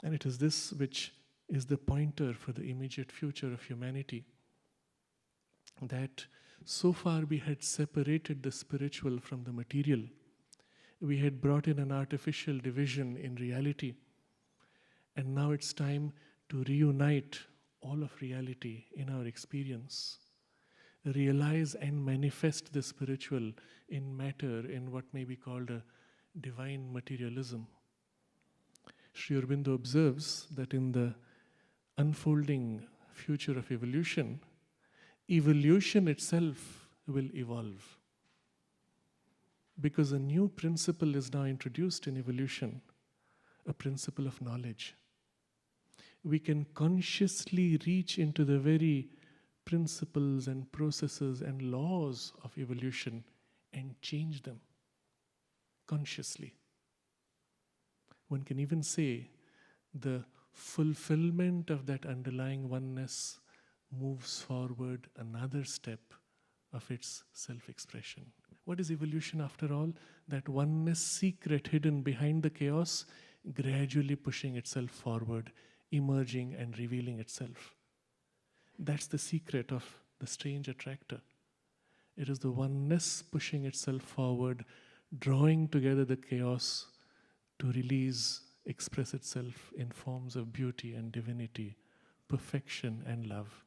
And it is this which is the pointer for the immediate future of humanity, that so far we had separated the spiritual from the material. We had brought in an artificial division in reality. And now it's time to reunite all of reality in our experience. Realize and manifest the spiritual in matter, in what may be called a divine materialism. Sri Aurobindo observes that in the unfolding future of evolution, evolution itself will evolve. Because a new principle is now introduced in evolution, a principle of knowledge. We can consciously reach into the very principles and processes and laws of evolution and change them consciously. One can even say the fulfillment of that underlying oneness moves forward another step of its self-expression. What is evolution after all? That oneness secret hidden behind the chaos, gradually pushing itself forward, emerging and revealing itself. That's the secret of the strange attractor. It is the oneness pushing itself forward, drawing together the chaos to release, express itself in forms of beauty and divinity, perfection and love.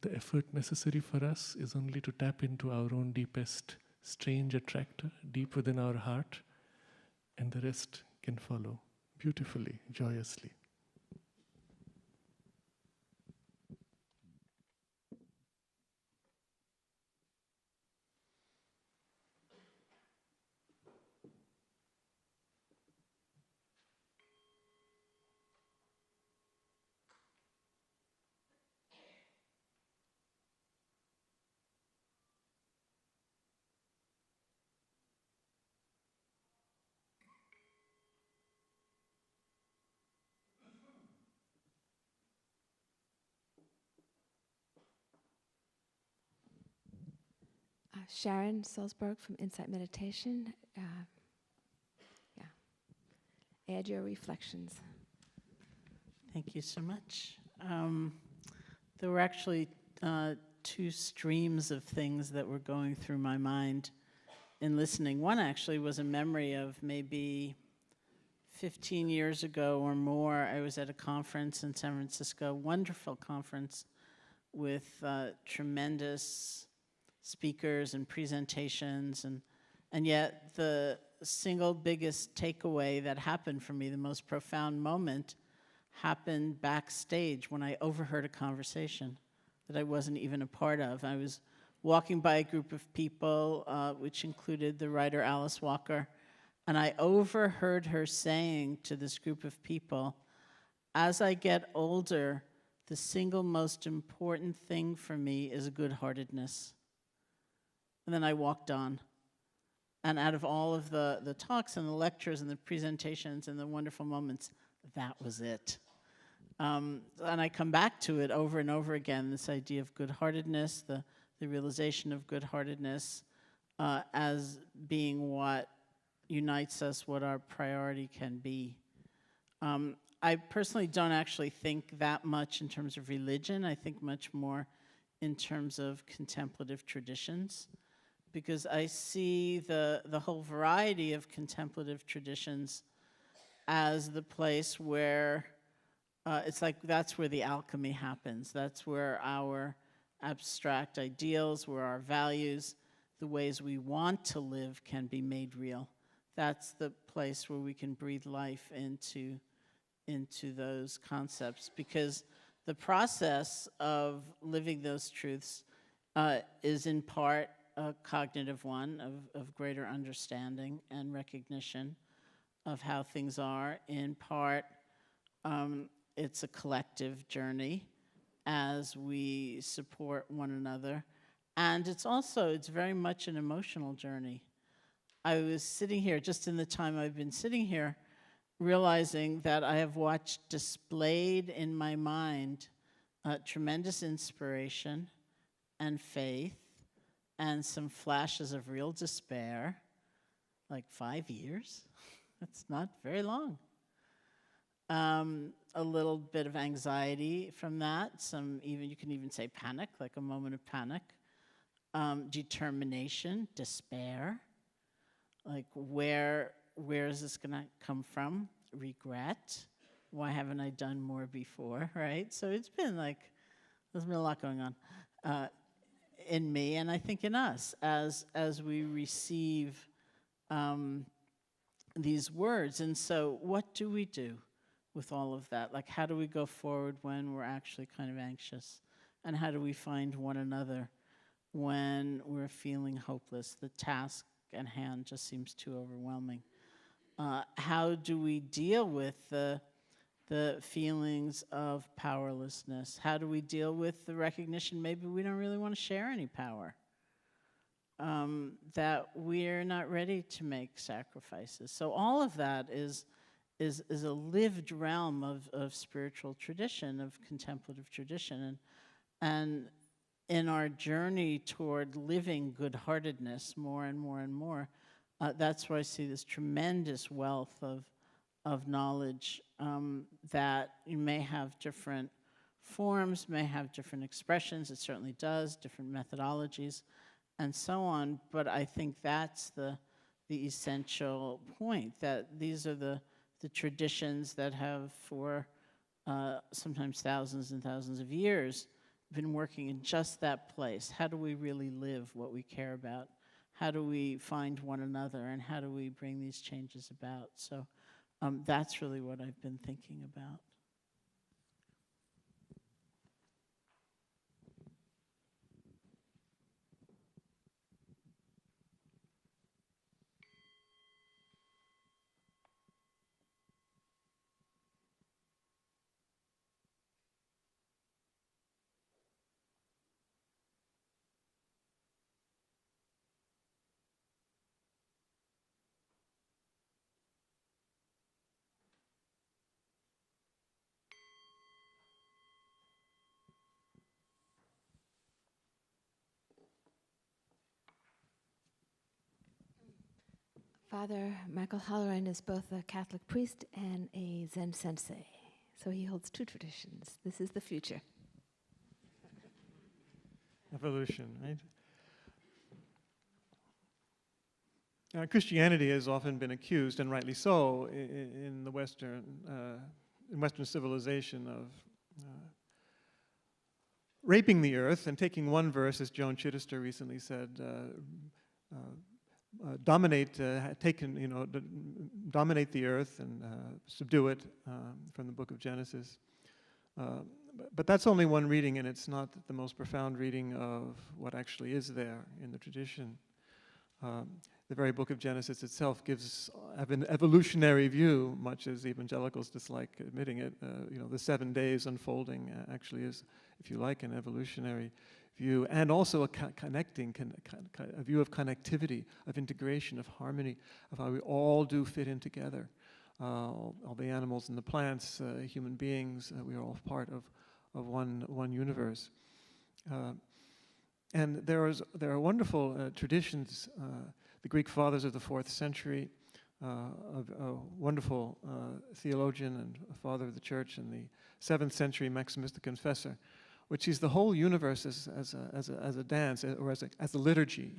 The effort necessary for us is only to tap into our own deepest strange attractor, deep within our heart, and the rest can follow beautifully, joyously. Sharon Salzberg from Insight Meditation. Add your reflections. Thank you so much. There were actually two streams of things that were going through my mind in listening. One actually was a memory of maybe 15 years ago or more. I was at a conference in San Francisco, wonderful conference with tremendous speakers and presentations, and yet the single biggest takeaway that happened for me, the most profound moment, happened backstage when I overheard a conversation that I wasn't even a part of. I was walking by a group of people, which included the writer Alice Walker, and I overheard her saying to this group of people, as I get older, the single most important thing for me is good-heartedness. And then I walked on. And out of all of the talks and the lectures and the presentations and the wonderful moments, that was it. And I come back to it over and over again, this idea of good-heartedness, the realization of good-heartedness as being what unites us, what our priority can be. I personally don't actually think that much in terms of religion. I think much more in terms of contemplative traditions, because I see the whole variety of contemplative traditions as the place where it's like that's where the alchemy happens. That's where our abstract ideals, where our values, the ways we want to live can be made real. That's the place where we can breathe life into those concepts, because the process of living those truths is in part a cognitive one of greater understanding and recognition of how things are. In part, it's a collective journey as we support one another. And it's very much an emotional journey. I was sitting here, just in the time I've been sitting here, realizing that I have watched displayed in my mind tremendous inspiration and faith and some flashes of real despair, like 5 years. That's not very long. A little bit of anxiety from that, you can even say panic, like a moment of panic. Determination, despair, like where is this going to come from? Regret. Why haven't I done more before, right? So there's been a lot going on in me, and I think in us as we receive these words. And so what do we do with all of that? Like, how do we go forward when we're actually kind of anxious? And how do we find one another when we're feeling hopeless? The task at hand just seems too overwhelming. How do we deal with the feelings of powerlessness? How do we deal with the recognition maybe we don't really want to share any power? That we're not ready to make sacrifices. So all of that is a lived realm of spiritual tradition, of contemplative tradition. And in our journey toward living good-heartedness more and more and more, that's where I see this tremendous wealth of knowledge that may have different forms, may have different expressions. It certainly does, different methodologies, and so on. But I think that's the essential point, that these are the traditions that have for sometimes thousands and thousands of years been working in just that place. How do we really live what we care about? How do we find one another, and how do we bring these changes about? So that's really what I've been thinking about. Father Michael Holleran is both a Catholic priest and a Zen sensei. So he holds two traditions. This is the future. Evolution, right? Christianity has often been accused, and rightly so, in the Western civilization of raping the earth and taking one verse, as Joan Chittister recently said, dominate the earth and subdue it from the book of Genesis. But that's only one reading, and it's not the most profound reading of what actually is there in the tradition. The very book of Genesis itself gives an evolutionary view, much as evangelicals dislike admitting it. The 7 days unfolding actually is, if you like, an evolutionary view, and also a a view of connectivity, of integration, of harmony, of how we all do fit in together. All the animals and the plants, human beings, we are all part of one universe. And there are wonderful traditions. The Greek fathers of the 4th century, a wonderful theologian and a father of the church in the 7th century, Maximus the Confessor, which sees the whole universe as a dance, or as a liturgy,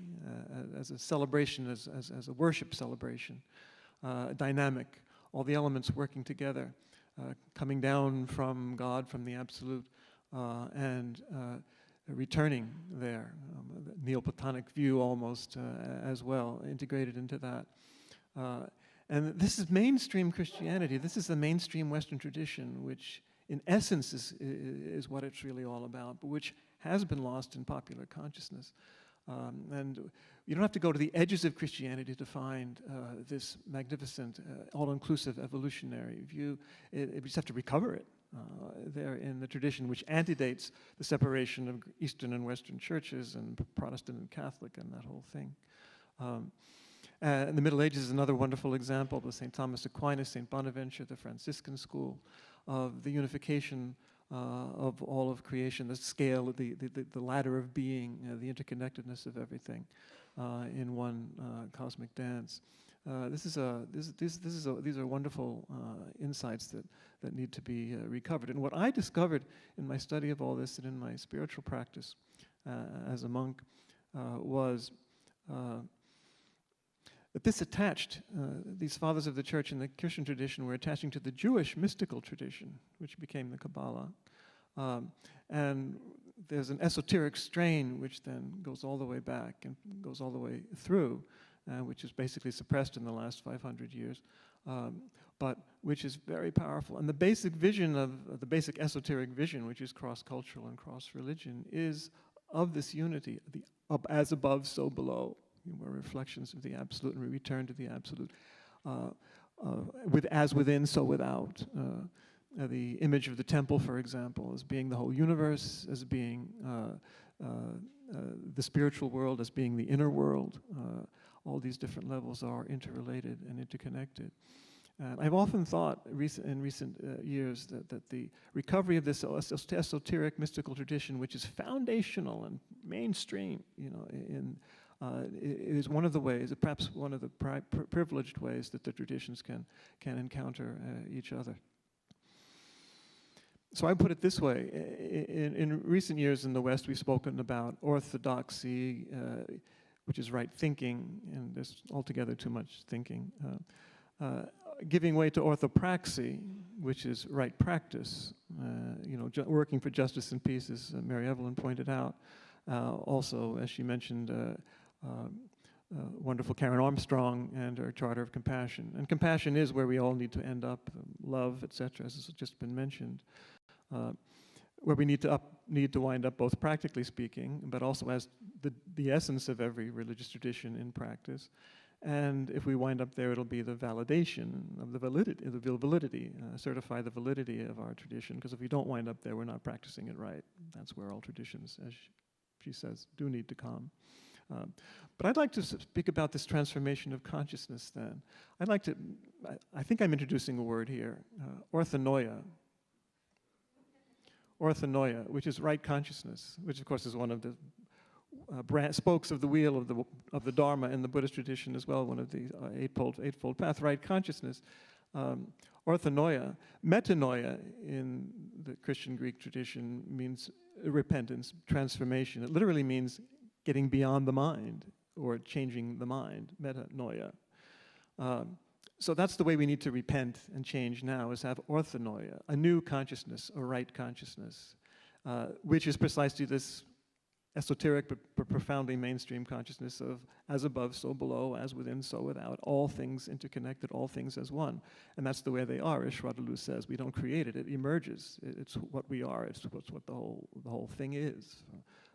as a celebration, as a worship celebration, dynamic, all the elements working together, coming down from God, from the Absolute, and returning there, the Neoplatonic view almost as well, integrated into that. And this is mainstream Christianity. This is the mainstream Western tradition, which in essence is what it's really all about, but which has been lost in popular consciousness. And you don't have to go to the edges of Christianity to find this magnificent, all-inclusive evolutionary view. You just have to recover it there in the tradition, which antedates the separation of Eastern and Western churches and Protestant and Catholic and that whole thing. The Middle Ages is another wonderful example of St. Thomas Aquinas, St. Bonaventure, the Franciscan school, of the unification of all of creation, the scale, the ladder of being, the interconnectedness of everything in one cosmic dance. These are wonderful insights that need to be recovered. And what I discovered in my study of all this and in my spiritual practice as a monk was that this attached, these fathers of the church in the Christian tradition were attaching to the Jewish mystical tradition, which became the Kabbalah. And there's an esoteric strain which then goes all the way back and goes all the way through, which is basically suppressed in the last 500 years, but which is very powerful. And the basic vision of the basic esoteric vision, which is cross-cultural and cross-religion, is of this unity, as above, so below. We're reflections of the Absolute, and we return to the Absolute. As within, so without. The image of the temple, for example, as being the whole universe, as being the spiritual world, as being the inner world. All these different levels are interrelated and interconnected. I've often thought in recent years that the recovery of this esoteric mystical tradition, which is foundational and mainstream, is one of the ways, perhaps one of the privileged ways that the traditions can encounter each other. So I put it this way: in recent years in the West, we've spoken about orthodoxy, which is right thinking, and there's altogether too much thinking. Giving way to orthopraxy, which is right practice. Working for justice and peace, as Mary Evelyn pointed out. Also, as she mentioned, wonderful Karen Armstrong and her Charter of Compassion. And compassion is where we all need to end up, love, etc., as has just been mentioned. Where we need to wind up, both practically speaking, but also as the essence of every religious tradition in practice. And if we wind up there, it'll be the validation of the validity, certify the validity of our tradition, because if we don't wind up there, we're not practicing it right. That's where all traditions, as she says, do need to come. But I'd like to speak about this transformation of consciousness then. I think I'm introducing a word here, orthonoia. Orthonoia, which is right consciousness, which of course is one of the spokes of the wheel of the Dharma in the Buddhist tradition as well, one of the eightfold path, right consciousness. Orthonoia, metanoia in the Christian Greek tradition means repentance, transformation. It literally means getting beyond the mind or changing the mind, metanoia. So that's the way we need to repent and change now, is have orthonoia, a new consciousness, a right consciousness, which is precisely this esoteric but profoundly mainstream consciousness of as above, so below, as within, so without, all things interconnected, all things as one. And that's the way they are, as Shradaloo says. We don't create it, it emerges. It's what we are, it's what the whole thing is.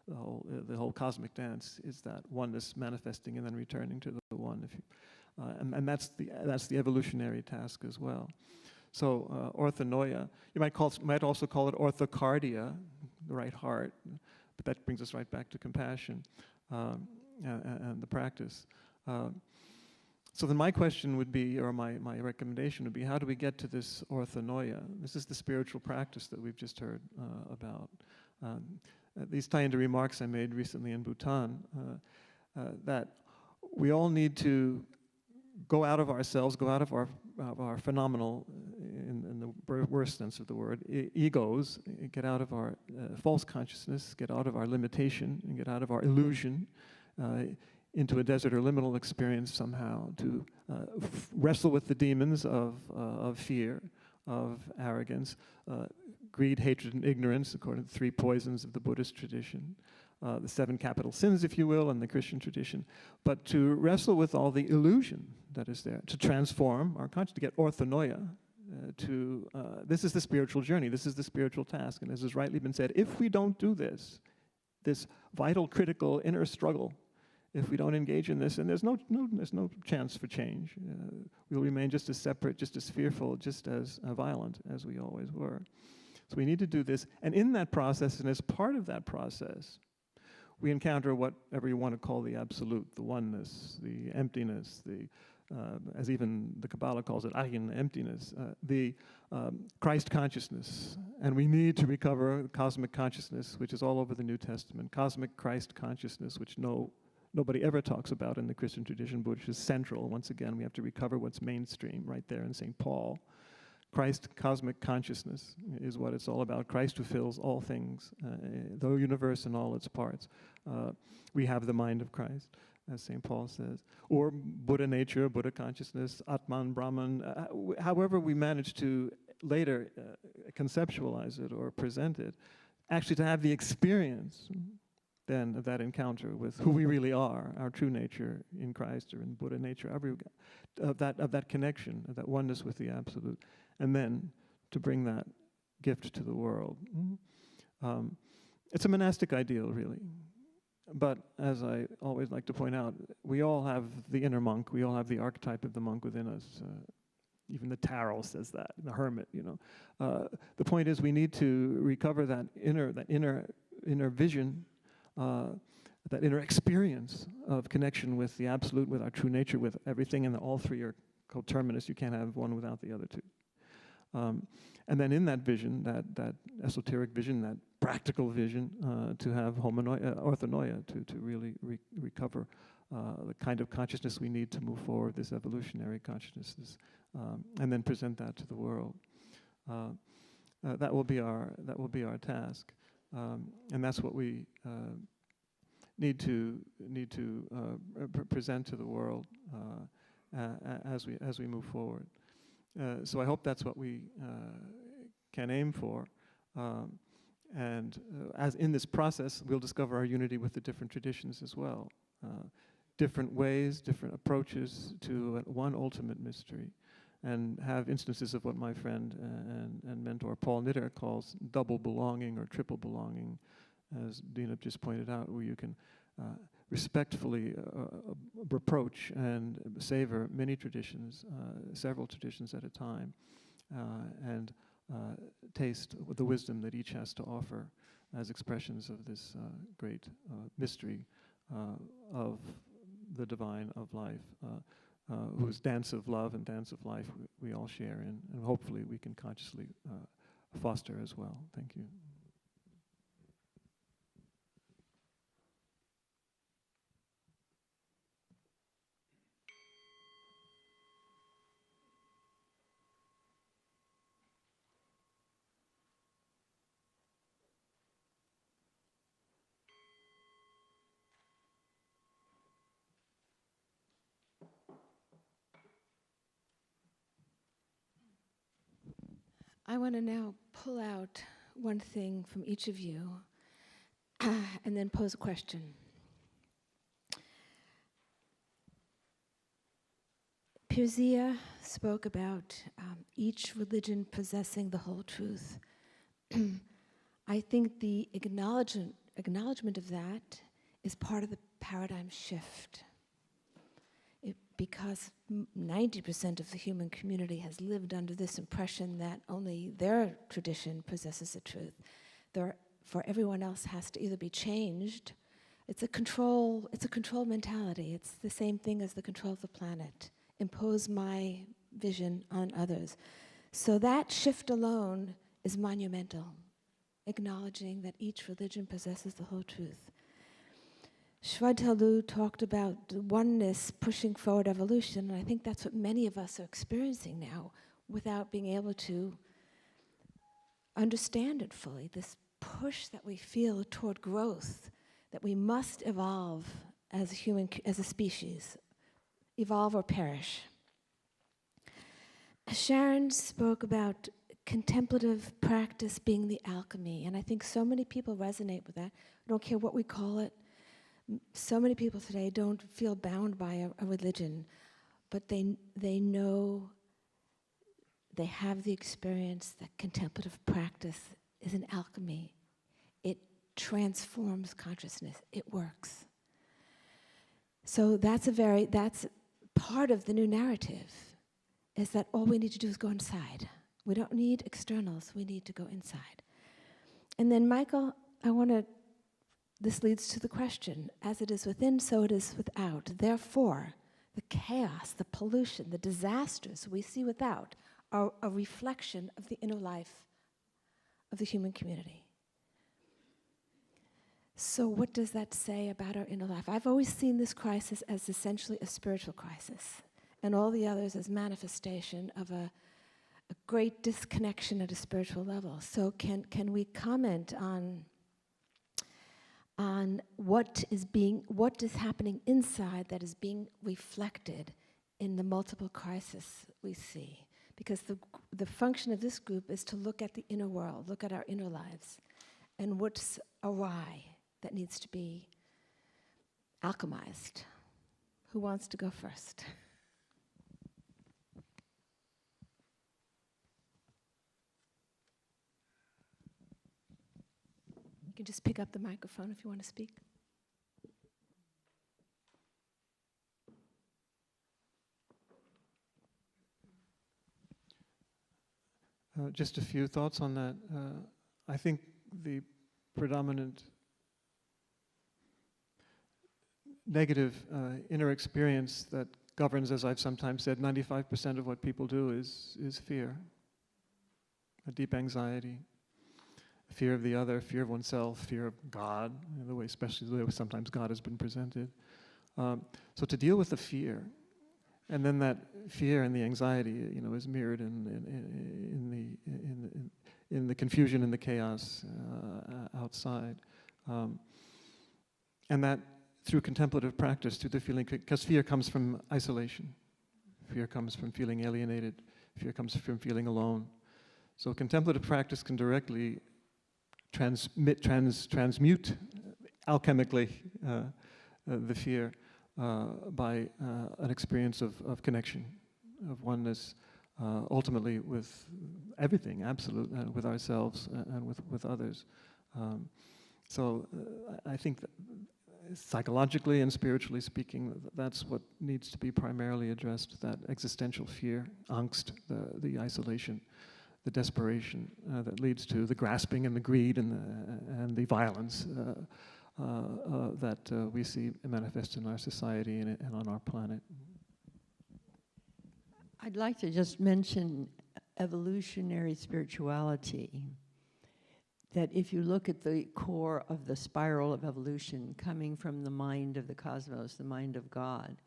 The whole cosmic dance is that oneness manifesting and then returning to the one. And that's the evolutionary task as well. So orthonoia, you might also call it orthocardia, the right heart, but that brings us right back to compassion and the practice. So then my question would be, or my recommendation would be, how do we get to this orthonoia? This is the spiritual practice that we've just heard about. These tie into remarks I made recently in Bhutan, that we all need to go out of ourselves, go out of our phenomenal, in the worst sense of the word, egos, get out of our false consciousness, get out of our limitation, and get out of our illusion into a desert or liminal experience somehow, to wrestle with the demons of fear, of arrogance, greed, hatred, and ignorance, according to the 3 poisons of the Buddhist tradition, the 7 capital sins, if you will, in the Christian tradition, but to wrestle with all the illusion that is there, to transform our consciousness, to get orthonoia, this is the spiritual journey, this is the spiritual task, and as has rightly been said, if we don't do this vital, critical inner struggle, if we don't engage in this, and there's no chance for change, we'll remain just as separate, just as fearful, just as violent as we always were. So we need to do this, and in that process, and as part of that process, we encounter whatever you want to call the absolute, the oneness, the emptiness, as even the Kabbalah calls it, ayin, emptiness, the Christ consciousness. And we need to recover cosmic consciousness, which is all over the New Testament, cosmic Christ consciousness, which nobody ever talks about in the Christian tradition, but which is central. Once again, we have to recover what's mainstream right there in St. Paul. Christ, cosmic consciousness, is what it's all about. Christ who fills all things, the universe and all its parts. We have the mind of Christ, as St. Paul says. Or Buddha nature, Buddha consciousness, Atman, Brahman, however we manage to later conceptualize it or present it, actually to have the experience then of that encounter with who we really are, our true nature in Christ or in Buddha nature, of that connection, of that oneness with the absolute, and then to bring that gift to the world. It's a monastic ideal, really. But as I always like to point out, we all have the inner monk, we all have the archetype of the monk within us. Even the tarot says that, the hermit, The point is we need to recover that inner vision, that inner experience of connection with the absolute, with our true nature, with everything, and all 3 are coterminous. You can't have one without the other 2. And then in that vision, that esoteric vision, that practical vision, to have orthonoia, to really recover the kind of consciousness we need to move forward, this evolutionary consciousness, and then present that to the world. That will be our task, and that's what we need to present to the world as we move forward. So I hope that's what we can aim for. And as in this process, we'll discover our unity with the different traditions as well. Different ways, different approaches to one ultimate mystery. And have instances of what my friend and mentor Paul Knitter calls double belonging or triple belonging, as Dina just pointed out, where you can respectfully approach and savor many traditions, several traditions at a time, and taste the wisdom that each has to offer as expressions of this great mystery of the divine, of life, whose dance of love and dance of life we all share in, and hopefully we can consciously foster as well. Thank you. I want to now pull out one thing from each of you and then pose a question. Pirzia spoke about each religion possessing the whole truth. I think the acknowledgement of that is part of the paradigm shift. Because 90% of the human community has lived under this impression that only their tradition possesses the truth. For everyone else has to either be changed. It's a control mentality. It's the same thing as the control of the planet. Impose my vision on others. So that shift alone is monumental, acknowledging that each religion possesses the whole truth. Shraddha talked about the oneness pushing forward evolution, and I think that's what many of us are experiencing now without being able to understand it fully, this push that we feel toward growth, that we must evolve as a species, evolve or perish. Sharon spoke about contemplative practice being the alchemy, and I think so many people resonate with that. I don't care what we call it. So many people today don't feel bound by a religion, but they know, they have the experience that contemplative practice is an alchemy. It transforms consciousness. It works. So that's part of the new narrative, is that all we need to do is go inside. We don't need externals. We need to go inside. And then, Michael, this leads to the question, as it is within, so it is without. Therefore, the chaos, the pollution, the disasters we see without are a reflection of the inner life of the human community. So what does that say about our inner life? I've always seen this crisis as essentially a spiritual crisis, and all the others as manifestation of a great disconnection at a spiritual level. So can we comment on what is happening inside that is being reflected in the multiple crises we see? Because the function of this group is to look at the inner world, look at our inner lives, and what's awry that needs to be alchemized. Who wants to go first? You can just pick up the microphone if you want to speak. Just a few thoughts on that. I think the predominant negative inner experience that governs, as I've sometimes said, 95% of what people do is fear, a deep anxiety, fear of the other, fear of oneself, fear of God, especially the way sometimes God has been presented. So to deal with the fear, and then that fear and the anxiety, is mirrored in the confusion and the chaos outside, and that through contemplative practice, through the feeling, because fear comes from isolation, fear comes from feeling alienated, fear comes from feeling alone. So contemplative practice can directly transmute alchemically the fear by an experience of connection, of oneness, ultimately with everything, with ourselves and with others. So I think that psychologically and spiritually speaking, that's what needs to be primarily addressed, that existential fear, angst, the isolation, the desperation that leads to the grasping and the greed and the violence that we see manifest in our society and on our planet. I'd like to just mention evolutionary spirituality, that if you look at the core of the spiral of evolution coming from the mind of the cosmos, the mind of God,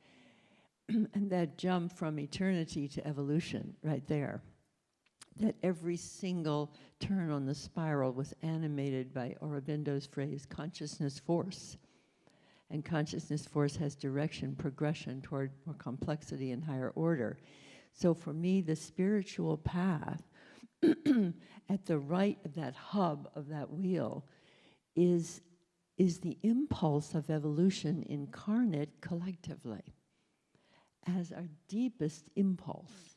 and that jump from eternity to evolution right there, that every single turn on the spiral was animated by Aurobindo's phrase, consciousness force. And consciousness force has direction, progression toward more complexity and higher order. So for me, the spiritual path at the right of that hub of that wheel is is the impulse of evolution incarnate collectively as our deepest impulse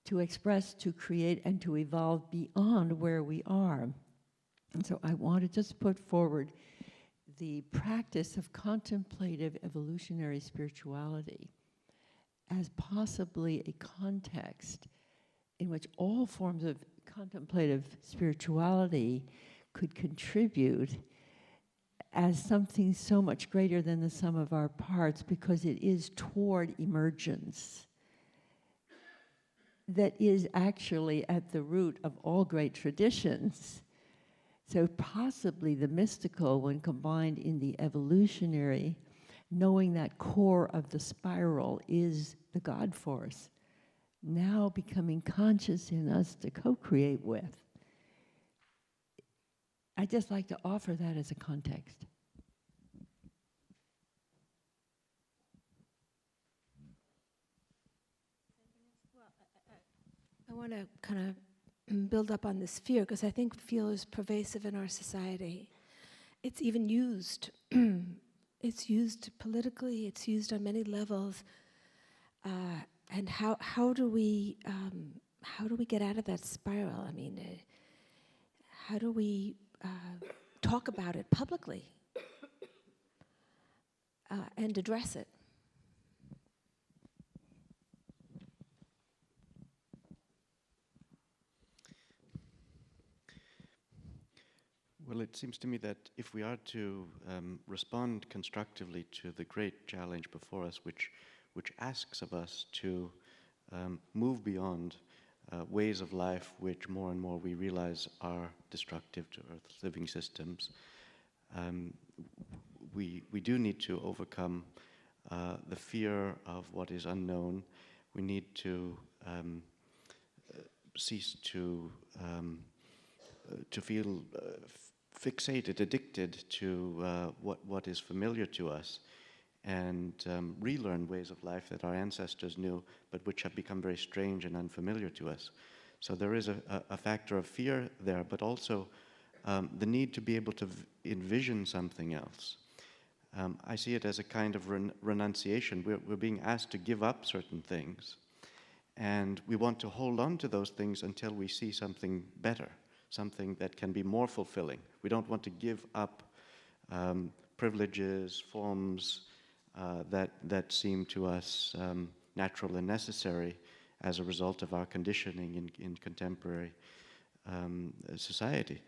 to express, to create, and to evolve beyond where we are. And so I want to just put forward the practice of contemplative evolutionary spirituality as possibly a context in which all forms of contemplative spirituality could contribute as something so much greater than the sum of our parts, because it is toward emergence that is actually at the root of all great traditions. So possibly the mystical, when combined in the evolutionary, knowing that core of the spiral is the God force, now becoming conscious in us to co-create with. I'd just like to offer that as a context. I want to kind of build up on this fear, because I think fear is pervasive in our society. It's even used. It's used politically. It's used on many levels. And how do we get out of that spiral? I mean, how do we talk about it publicly and address it? Well, it seems to me that if we are to respond constructively to the great challenge before us, which asks of us to move beyond ways of life which more and more we realize are destructive to Earth's living systems, we do need to overcome the fear of what is unknown. We need to cease to feel fixated, addicted to what is familiar to us, and relearn ways of life that our ancestors knew, but which have become very strange and unfamiliar to us. So there is a factor of fear there, but also the need to be able to envision something else. I see it as a kind of renunciation. We're being asked to give up certain things, and we want to hold on to those things until we see something better, something that can be more fulfilling. We don't want to give up privileges, forms that seem to us natural and necessary as a result of our conditioning in contemporary society.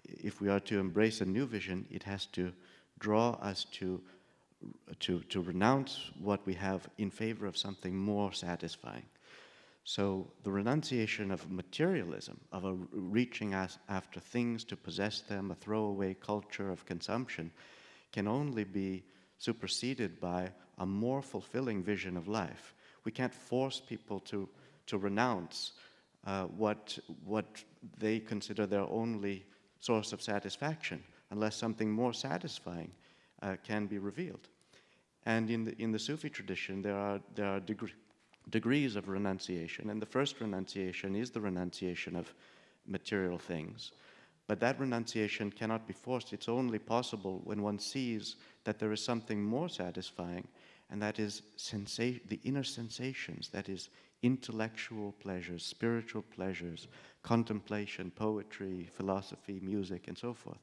If we are to embrace a new vision, it has to draw us to renounce what we have in favor of something more satisfying. So the renunciation of materialism, of a reaching after things to possess them, a throwaway culture of consumption, can only be superseded by a more fulfilling vision of life. We can't force people to renounce what they consider their only source of satisfaction, unless something more satisfying can be revealed. And in the Sufi tradition, there are degrees of renunciation, and the first renunciation is the renunciation of material things. But that renunciation cannot be forced. It's only possible when one sees that there is something more satisfying, and that is the inner sensations, that is intellectual pleasures, spiritual pleasures, contemplation, poetry, philosophy, music, and so forth.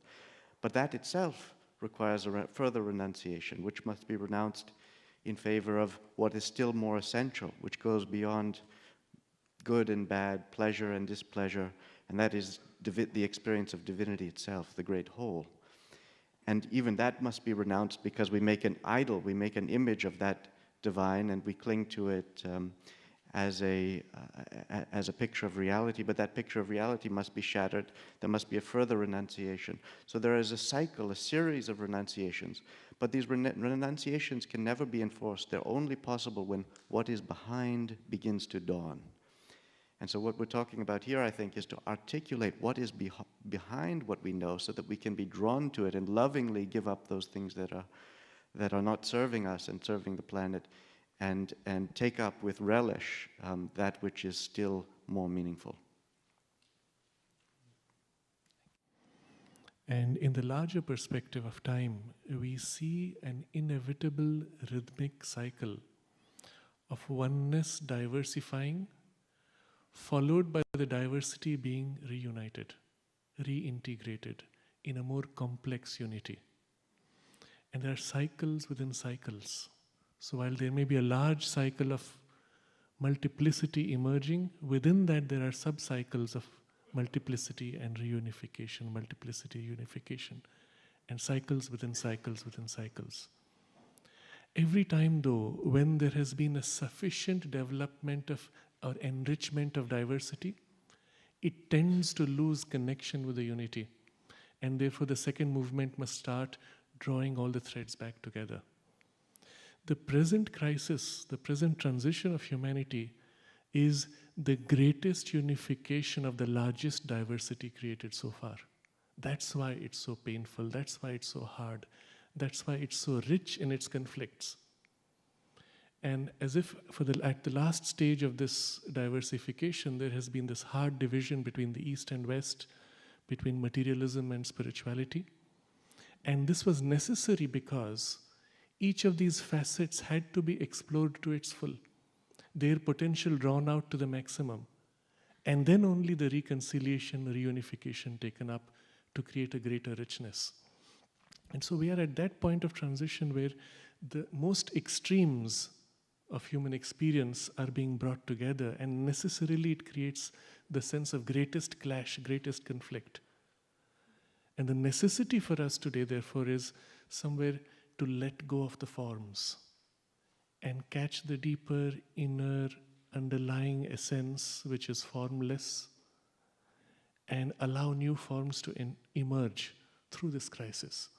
But that itself requires a further renunciation, which must be renounced in favor of what is still more essential, which goes beyond good and bad, pleasure and displeasure, and that is the experience of divinity itself, the great whole. And even that must be renounced because we make an idol, we make an image of that divine, and we cling to it as a picture of reality, but that picture of reality must be shattered. There must be a further renunciation. So there is a cycle, a series of renunciations, but these renunciations can never be enforced. They're only possible when what is behind begins to dawn. And so what we're talking about here, I think, is to articulate what is behind what we know so that we can be drawn to it and lovingly give up those things that are not serving us and serving the planet, and take up with relish that which is still more meaningful. And in the larger perspective of time, we see an inevitable rhythmic cycle of oneness diversifying, followed by the diversity being reunited, reintegrated in a more complex unity. And there are cycles within cycles. So while there may be a large cycle of multiplicity emerging, within that there are sub-cycles of multiplicity and reunification, multiplicity, unification, and cycles within cycles within cycles. Every time though, when there has been a sufficient development of or enrichment of diversity, it tends to lose connection with the unity. And therefore the second movement must start drawing all the threads back together. The present crisis, the present transition of humanity is the greatest unification of the largest diversity created so far. That's why it's so painful, that's why it's so hard, that's why it's so rich in its conflicts. And as if at the last stage of this diversification, there has been this hard division between the East and West, between materialism and spirituality. And this was necessary because each of these facets had to be explored to its full, their potential drawn out to the maximum, and then only the reconciliation, reunification taken up to create a greater richness. And so we are at that point of transition where the most extremes of human experience are being brought together, and necessarily it creates the sense of greatest clash, greatest conflict. And the necessity for us today, therefore, is somewhere to let go of the forms and catch the deeper inner underlying essence, which is formless, and allow new forms to emerge through this crisis.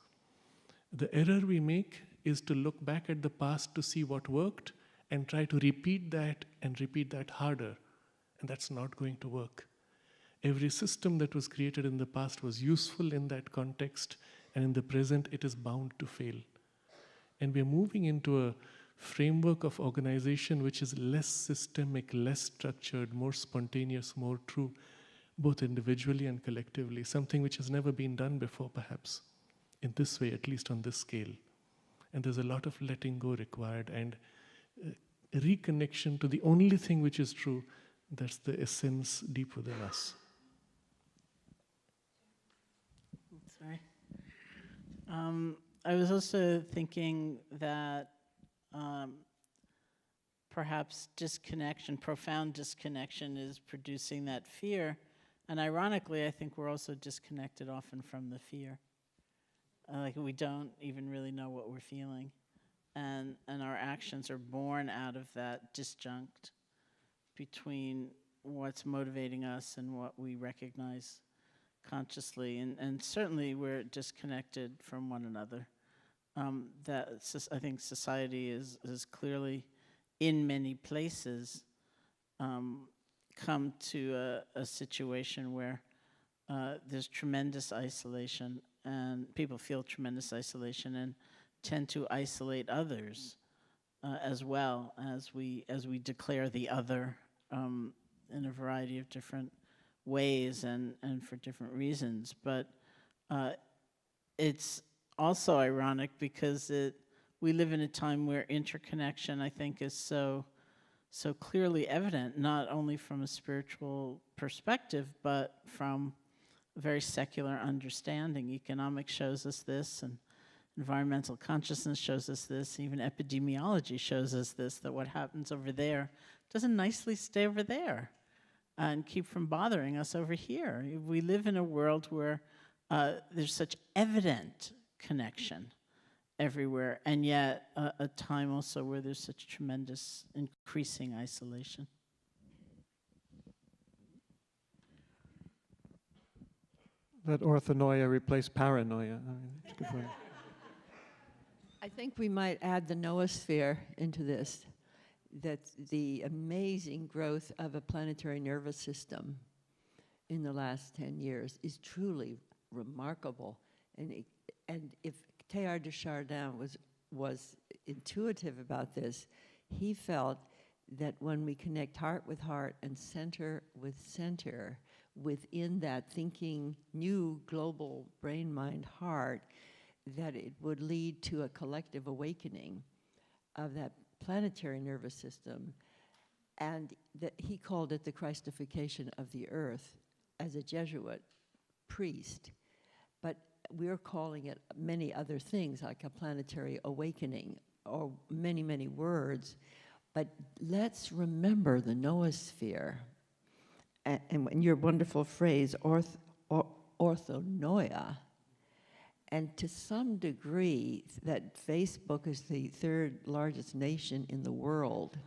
The error we make is to look back at the past to see what worked and try to repeat that and repeat that harder, and that's not going to work. Every system that was created in the past was useful in that context, and in the present it is bound to fail. And we're moving into a framework of organization which is less systemic, less structured, more spontaneous, more true, both individually and collectively, something which has never been done before, perhaps, in this way, at least on this scale. And there's a lot of letting go required, and reconnection to the only thing which is true, that's the essence deep within us. Sorry. I was also thinking that perhaps disconnection, profound disconnection, is producing that fear. And ironically, I think we're also disconnected often from the fear. Like we don't even really know what we're feeling. And our actions are born out of that disjunct between what's motivating us and what we recognize consciously. And certainly we're disconnected from one another. I think society is clearly, in many places, come to a situation where there's tremendous isolation, and people feel tremendous isolation and tend to isolate others as well as we declare the other in a variety of different ways and for different reasons. But it's also ironic because we live in a time where interconnection, I think, is so clearly evident, not only from a spiritual perspective, but from a very secular understanding. Economics shows us this, and environmental consciousness shows us this, even epidemiology shows us this, that what happens over there doesn't nicely stay over there and keep from bothering us over here. We live in a world where there's such evident connection everywhere, and yet a time also where there's such tremendous increasing isolation. Let orthanoia replace paranoia. I mean, that's a good point. I think we might add the noosphere into this, that the amazing growth of a planetary nervous system in the last 10 years is truly remarkable. And if Teilhard de Chardin was intuitive about this, he felt that when we connect heart with heart and center with center, within that thinking new global brain, mind, heart, that it would lead to a collective awakening of that planetary nervous system. And that he called it the Christification of the earth as a Jesuit priest. But we're calling it many other things, like a planetary awakening, or many, many words. But let's remember the noosphere, and your wonderful phrase, orthonoia. And to some degree, that Facebook is the third largest nation in the world.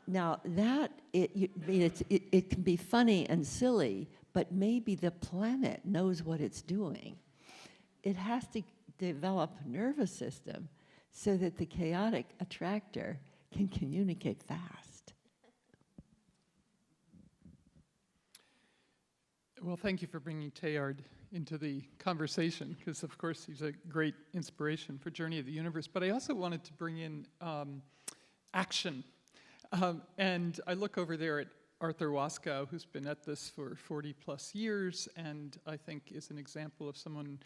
Now, that, it can be funny and silly, but maybe the planet knows what it's doing. It has to develop a nervous system so that the chaotic attractor can communicate fast. Well, thank you for bringing Teilhard into the conversation, because of course he's a great inspiration for Journey of the Universe. But I also wanted to bring in action. And I look over there at Arthur Waskow, who's been at this for 40 plus years, and I think is an example of someone,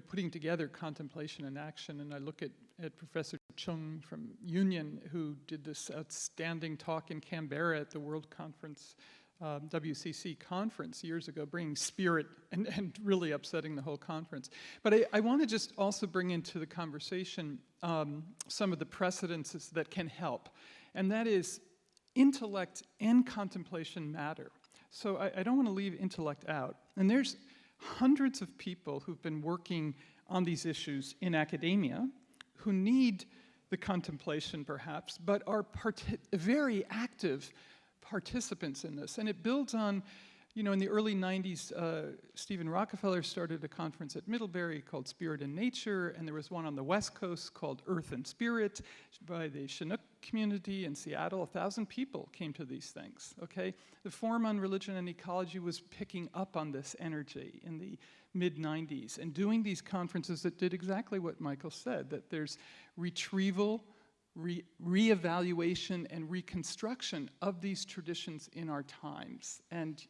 putting together contemplation and action. And I look at Professor Chung from Union, who did this outstanding talk in Canberra at the World Conference, WCC conference years ago, bringing spirit and really upsetting the whole conference. But I want to just also bring into the conversation some of the precedences that can help. And that is, intellect and contemplation matter. So I don't want to leave intellect out. And there's hundreds of people who've been working on these issues in academia who need the contemplation perhaps, but are very active participants in this. And it builds on, in the early 90s, Stephen Rockefeller started a conference at Middlebury called Spirit and Nature, and there was one on the West Coast called Earth and Spirit by the Chinook community in Seattle. 1,000 people came to these things, okay? The Forum on Religion and Ecology was picking up on this energy in the mid-90s and doing these conferences that did exactly what Michael said, that there's retrieval, re-evaluation and reconstruction of these traditions in our times. And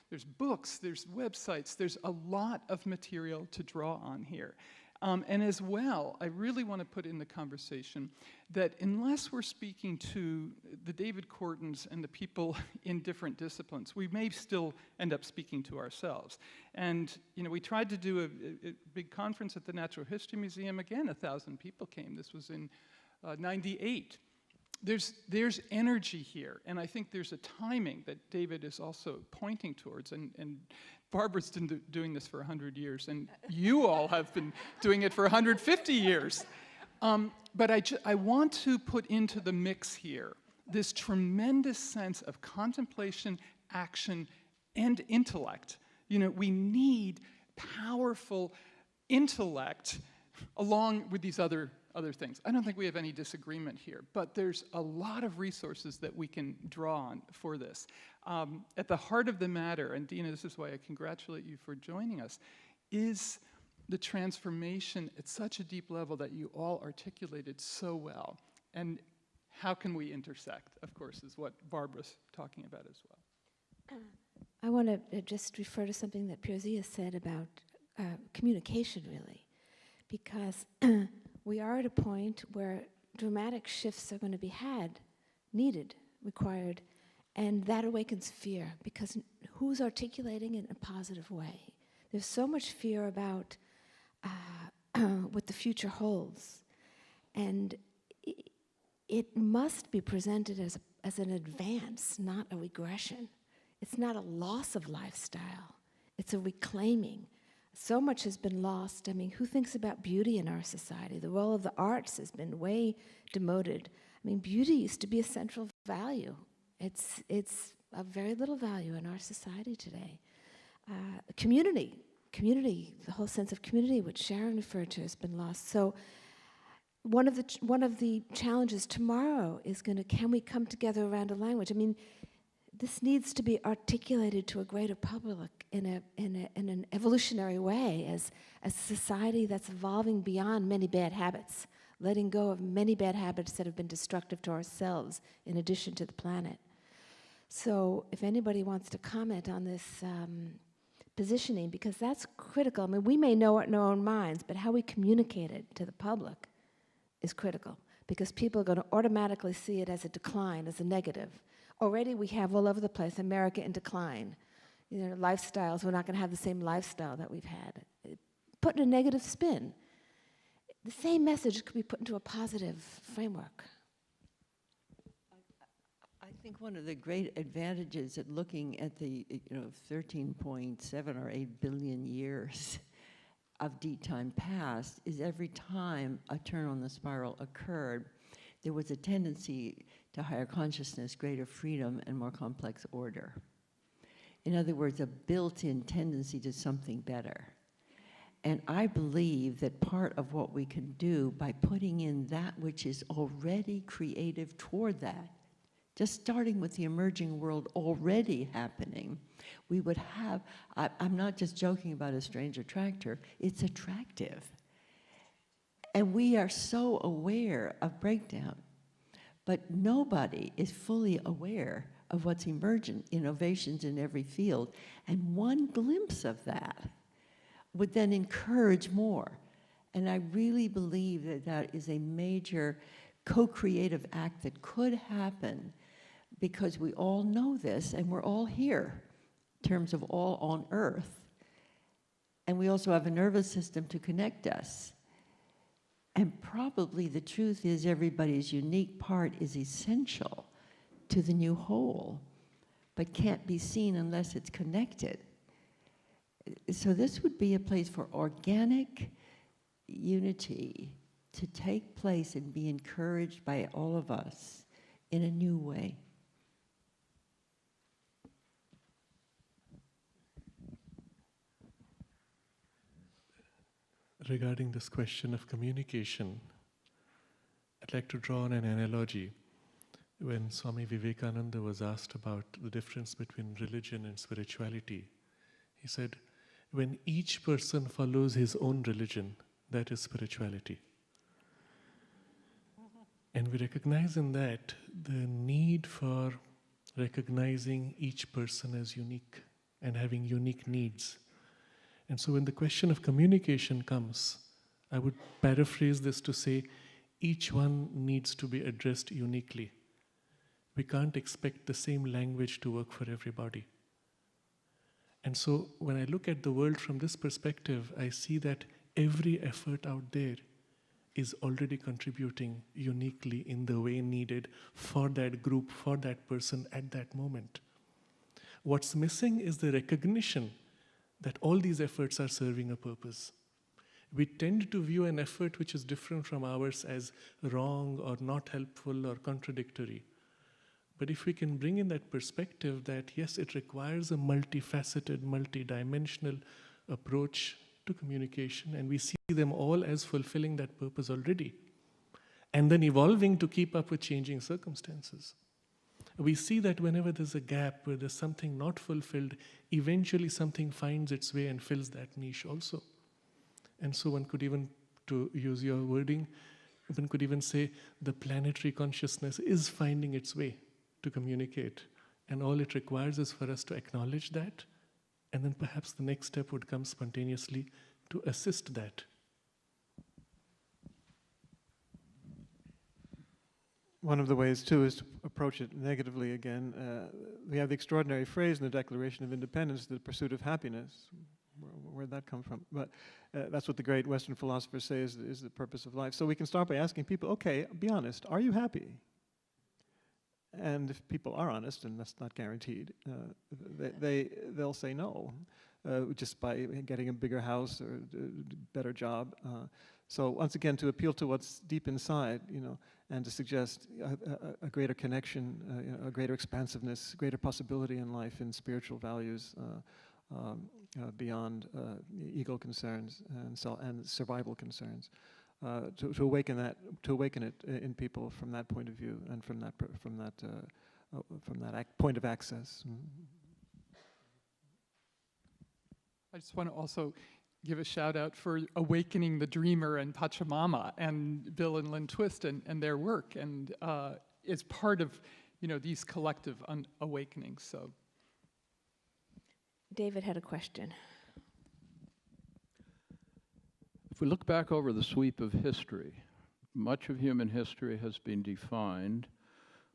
there's books, there's websites, there's a lot of material to draw on here. And as well, I really want to put in the conversation that unless we're speaking to the David Cortons and the people in different disciplines, we may still end up speaking to ourselves. And we tried to do a big conference at the Natural History Museum. Again, 1,000 people came. This was in 98. There's energy here, and I think there's a timing that David is also pointing towards, and Barbara's been doing this for 100 years, and you all have been doing it for 150 years. But I want to put into the mix here this tremendous sense of contemplation, action, and intellect. We need powerful intellect along with these other things. I don't think we have any disagreement here, but there's a lot of resources that we can draw on for this. At the heart of the matter, and Dina, this is why I congratulate you for joining us, is the transformation at such a deep level that you all articulated so well. And how can we intersect, of course, is what Barbara's talking about as well. I want to just refer to something that Pirzia said about communication, really, because we are at a point where dramatic shifts are going to be needed, required, and that awakens fear, because who's articulating it in a positive way? There's so much fear about what the future holds, and it must be presented as an advance, not a regression. It's not a loss of lifestyle, it's a reclaiming. So much has been lost. I mean, who thinks about beauty in our society? The role of the arts has been way demoted. I mean, beauty used to be a central value. It's of very little value in our society today. Community, the whole sense of community, which Sharon referred to, has been lost. So one of the challenges tomorrow is can we come together around a language? I mean, this needs to be articulated to a greater public in an evolutionary way as a society that's evolving beyond many bad habits, letting go of many bad habits that have been destructive to ourselves in addition to the planet. So if anybody wants to comment on this positioning, because that's critical. I mean, we may know it in our own minds, but how we communicate it to the public is critical, because people are going to automatically see it as a decline, as a negative. Already we have all over the place America in decline. You know, lifestyles, we're not going to have the same lifestyle that we've had. Put in a negative spin. The same message could be put into a positive framework. I think one of the great advantages at looking at the 13.7 or 8 billion years of deep time past is every time a turn on the spiral occurred, there was a tendency to higher consciousness, greater freedom, and more complex order. In other words, a built-in tendency to something better. And I believe that part of what we can do by putting in that which is already creative toward that, just starting with the emerging world already happening, we would have, I'm not just joking about a strange attractor, it's attractive. And we are so aware of breakdown, but nobody is fully aware of what's emergent, innovations in every field. And one glimpse of that would then encourage more. And I really believe that that is a major co-creative act that could happen, because we all know this and we're all here in terms of all on earth. And we also have a nervous system to connect us. And probably the truth is everybody's unique part is essential to the new whole, but can't be seen unless it's connected. So this would be a place for organic unity to take place and be encouraged by all of us in a new way. Regarding this question of communication, I'd like to draw on an analogy. When Swami Vivekananda was asked about the difference between religion and spirituality, he said, when each person follows his own religion, that is spirituality. And we recognize in that the need for recognizing each person as unique and having unique needs. And so when the question of communication comes, I would paraphrase this to say, each one needs to be addressed uniquely. We can't expect the same language to work for everybody. And so when I look at the world from this perspective, I see that every effort out there is already contributing uniquely in the way needed for that group, for that person at that moment. What's missing is the recognition that all these efforts are serving a purpose. We tend to view an effort which is different from ours as wrong or not helpful or contradictory. But if we can bring in that perspective that, yes, it requires a multifaceted, multidimensional approach to communication, and we see them all as fulfilling that purpose already, and then evolving to keep up with changing circumstances. We see that whenever there's a gap, where there's something not fulfilled, eventually something finds its way and fills that niche also. And so one could even, to use your wording, one could even say the planetary consciousness is finding its way to communicate. And all it requires is for us to acknowledge that, and then perhaps the next step would come spontaneously to assist that. One of the ways, too, is to approach it negatively again. We have the extraordinary phrase in the Declaration of Independence, the pursuit of happiness. Where'd that come from? But that's what the great Western philosophers say is the purpose of life. So we can start by asking people, okay, be honest, are you happy? And if people are honest, and that's not guaranteed, they'll say no, just by getting a bigger house or a better job. So once again, to appeal to what's deep inside, and to suggest a greater connection, a greater expansiveness, greater possibility in life, in spiritual values beyond ego concerns and survival concerns. To awaken it in people from that point of view and from that point of access. I just want to also give a shout out for Awakening the Dreamer and Pachamama and Bill and Lynn Twist and their work. And it's part of these collective awakenings. So, David had a question. If we look back over the sweep of history, much of human history has been defined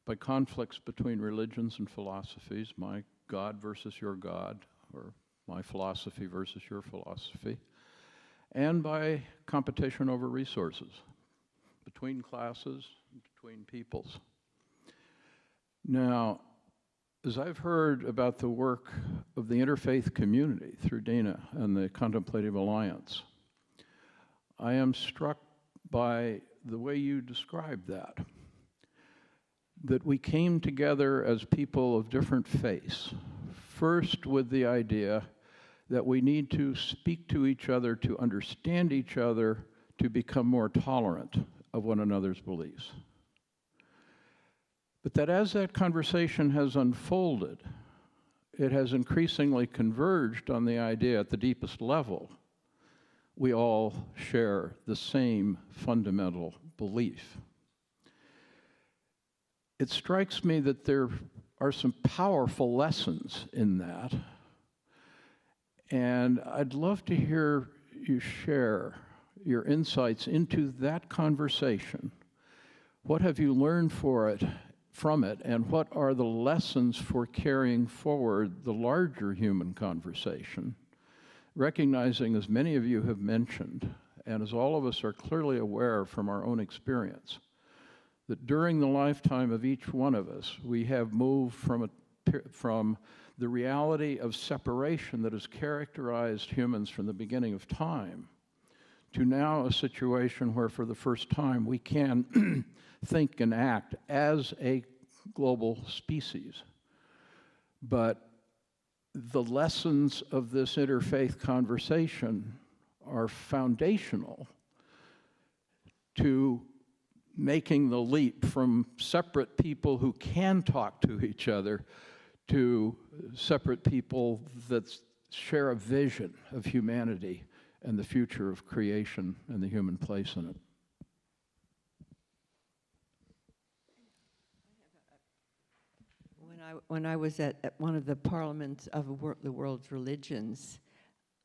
by conflicts between religions and philosophies, my God versus your God, or my philosophy versus your philosophy, and by competition over resources between classes, between peoples. Now, as I've heard about the work of the interfaith community through Dina and the Contemplative Alliance, I am struck by the way you described that we came together as people of different faiths, first with the idea that we need to speak to each other, to understand each other, to become more tolerant of one another's beliefs. But that as that conversation has unfolded, it has increasingly converged on the idea at the deepest level we all share the same fundamental belief. It strikes me that there are some powerful lessons in that, and I'd love to hear you share your insights into that conversation. What have you learned from it, and what are the lessons for carrying forward the larger human conversation, recognizing, as many of you have mentioned, and as all of us are clearly aware from our own experience, that during the lifetime of each one of us, we have moved from the reality of separation that has characterized humans from the beginning of time to now a situation where for the first time we can think and act as a global species. But the lessons of this interfaith conversation are foundational to making the leap from separate people who can talk to each other to separate people that share a vision of humanity and the future of creation and the human place in it. When I was at one of the parliaments of the world's religions,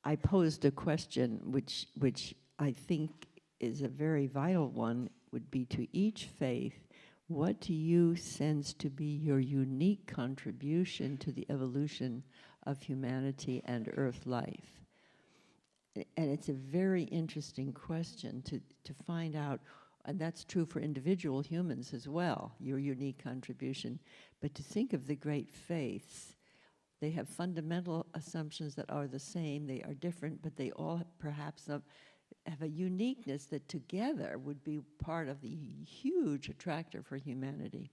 I posed a question which I think is a very vital one, would be to each faith, what do you sense to be your unique contribution to the evolution of humanity and Earth life? And it's a very interesting question to find out, and that's true for individual humans as well, your unique contribution. But to think of the great faiths, they have fundamental assumptions that are the same, they are different, but they all perhaps have a uniqueness that together would be part of the huge attractor for humanity.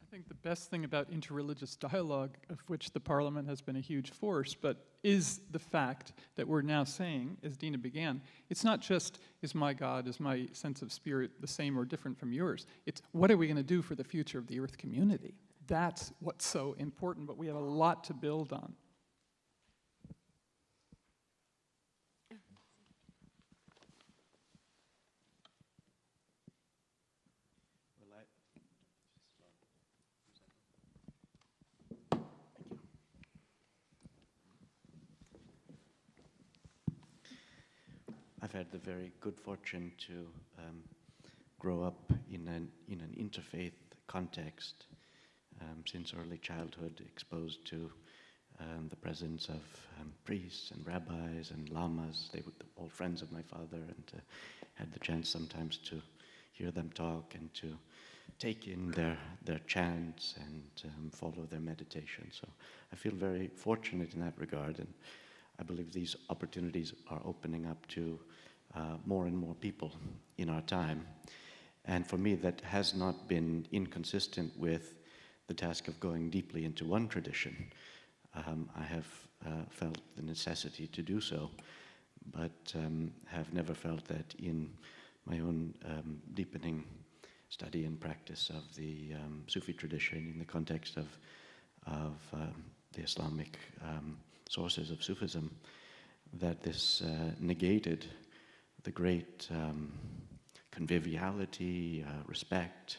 I think the best thing about interreligious dialogue, of which the Parliament has been a huge force, but is the fact that we're now saying, as Dina began, it's not just, is my God, is my sense of spirit the same or different from yours? It's, what are we going to do for the future of the Earth community? That's what's so important, but we have a lot to build on. I've had the very good fortune to grow up in an interfaith context since early childhood, exposed to the presence of priests and rabbis and lamas. They were all friends of my father, and had the chance sometimes to hear them talk and to take in their chants and follow their meditation. So I feel very fortunate in that regard, and I believe these opportunities are opening up to more and more people in our time. And for me, that has not been inconsistent with the task of going deeply into one tradition. I have felt the necessity to do so, but have never felt that in my own deepening study and practice of the Sufi tradition in the context of the Islamic sources of Sufism, that this negated the great conviviality, respect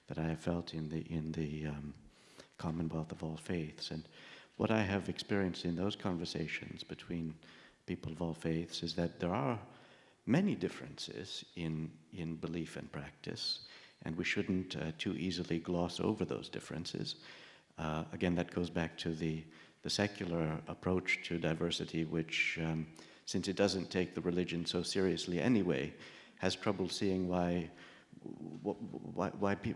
that I have felt in the Commonwealth of all faiths. And what I have experienced in those conversations between people of all faiths is that there are many differences in belief and practice, and we shouldn't too easily gloss over those differences. Again, that goes back to the secular approach to diversity, which, since it doesn't take the religion so seriously anyway, has trouble seeing why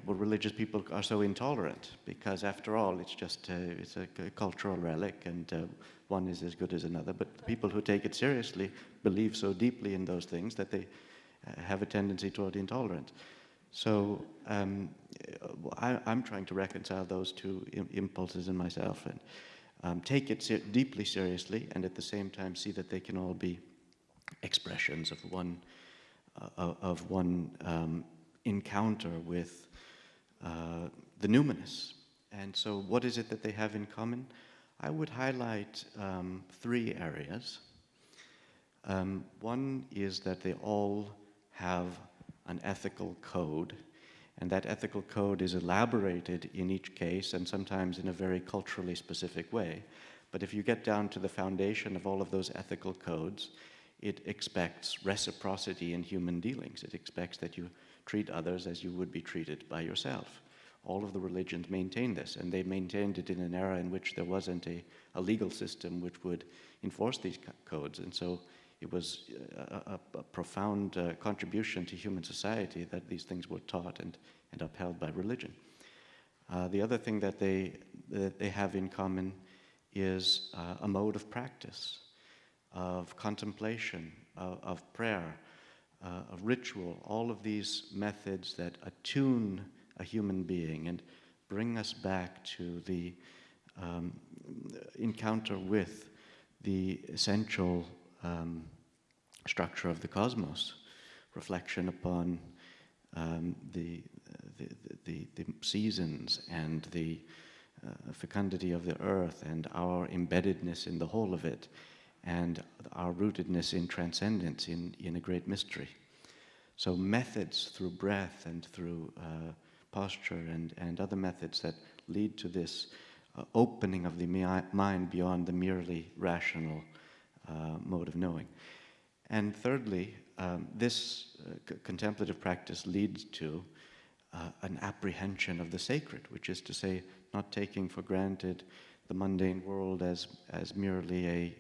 religious people are so intolerant, because after all, it's just it's a cultural relic, and one is as good as another. But the people who take it seriously believe so deeply in those things that they have a tendency toward intolerance. So I'm trying to reconcile those two impulses in myself, and take it deeply seriously, and at the same time see that they can all be expressions of one encounter with the numinous. And so what is it that they have in common? I would highlight 3 areas. One is that they all have an ethical code, and that ethical code is elaborated in each case, and sometimes in a very culturally specific way. But if you get down to the foundation of all of those ethical codes, it expects reciprocity in human dealings. It expects that you treat others as you would be treated by yourself. All of the religions maintain this, and they maintained it in an era in which there wasn't a legal system which would enforce these codes. And so it was a profound contribution to human society that these things were taught and upheld by religion. The other thing that they have in common is a mode of practice, of contemplation, of prayer, of ritual, all of these methods that attune a human being and bring us back to the encounter with the essential structure of the cosmos, reflection upon the seasons and the fecundity of the earth and our embeddedness in the whole of it, and our rootedness in transcendence, in a great mystery. So methods through breath and through posture and other methods that lead to this opening of the mind beyond the merely rational mode of knowing. And thirdly, this contemplative practice leads to an apprehension of the sacred, which is to say, not taking for granted the mundane world as merely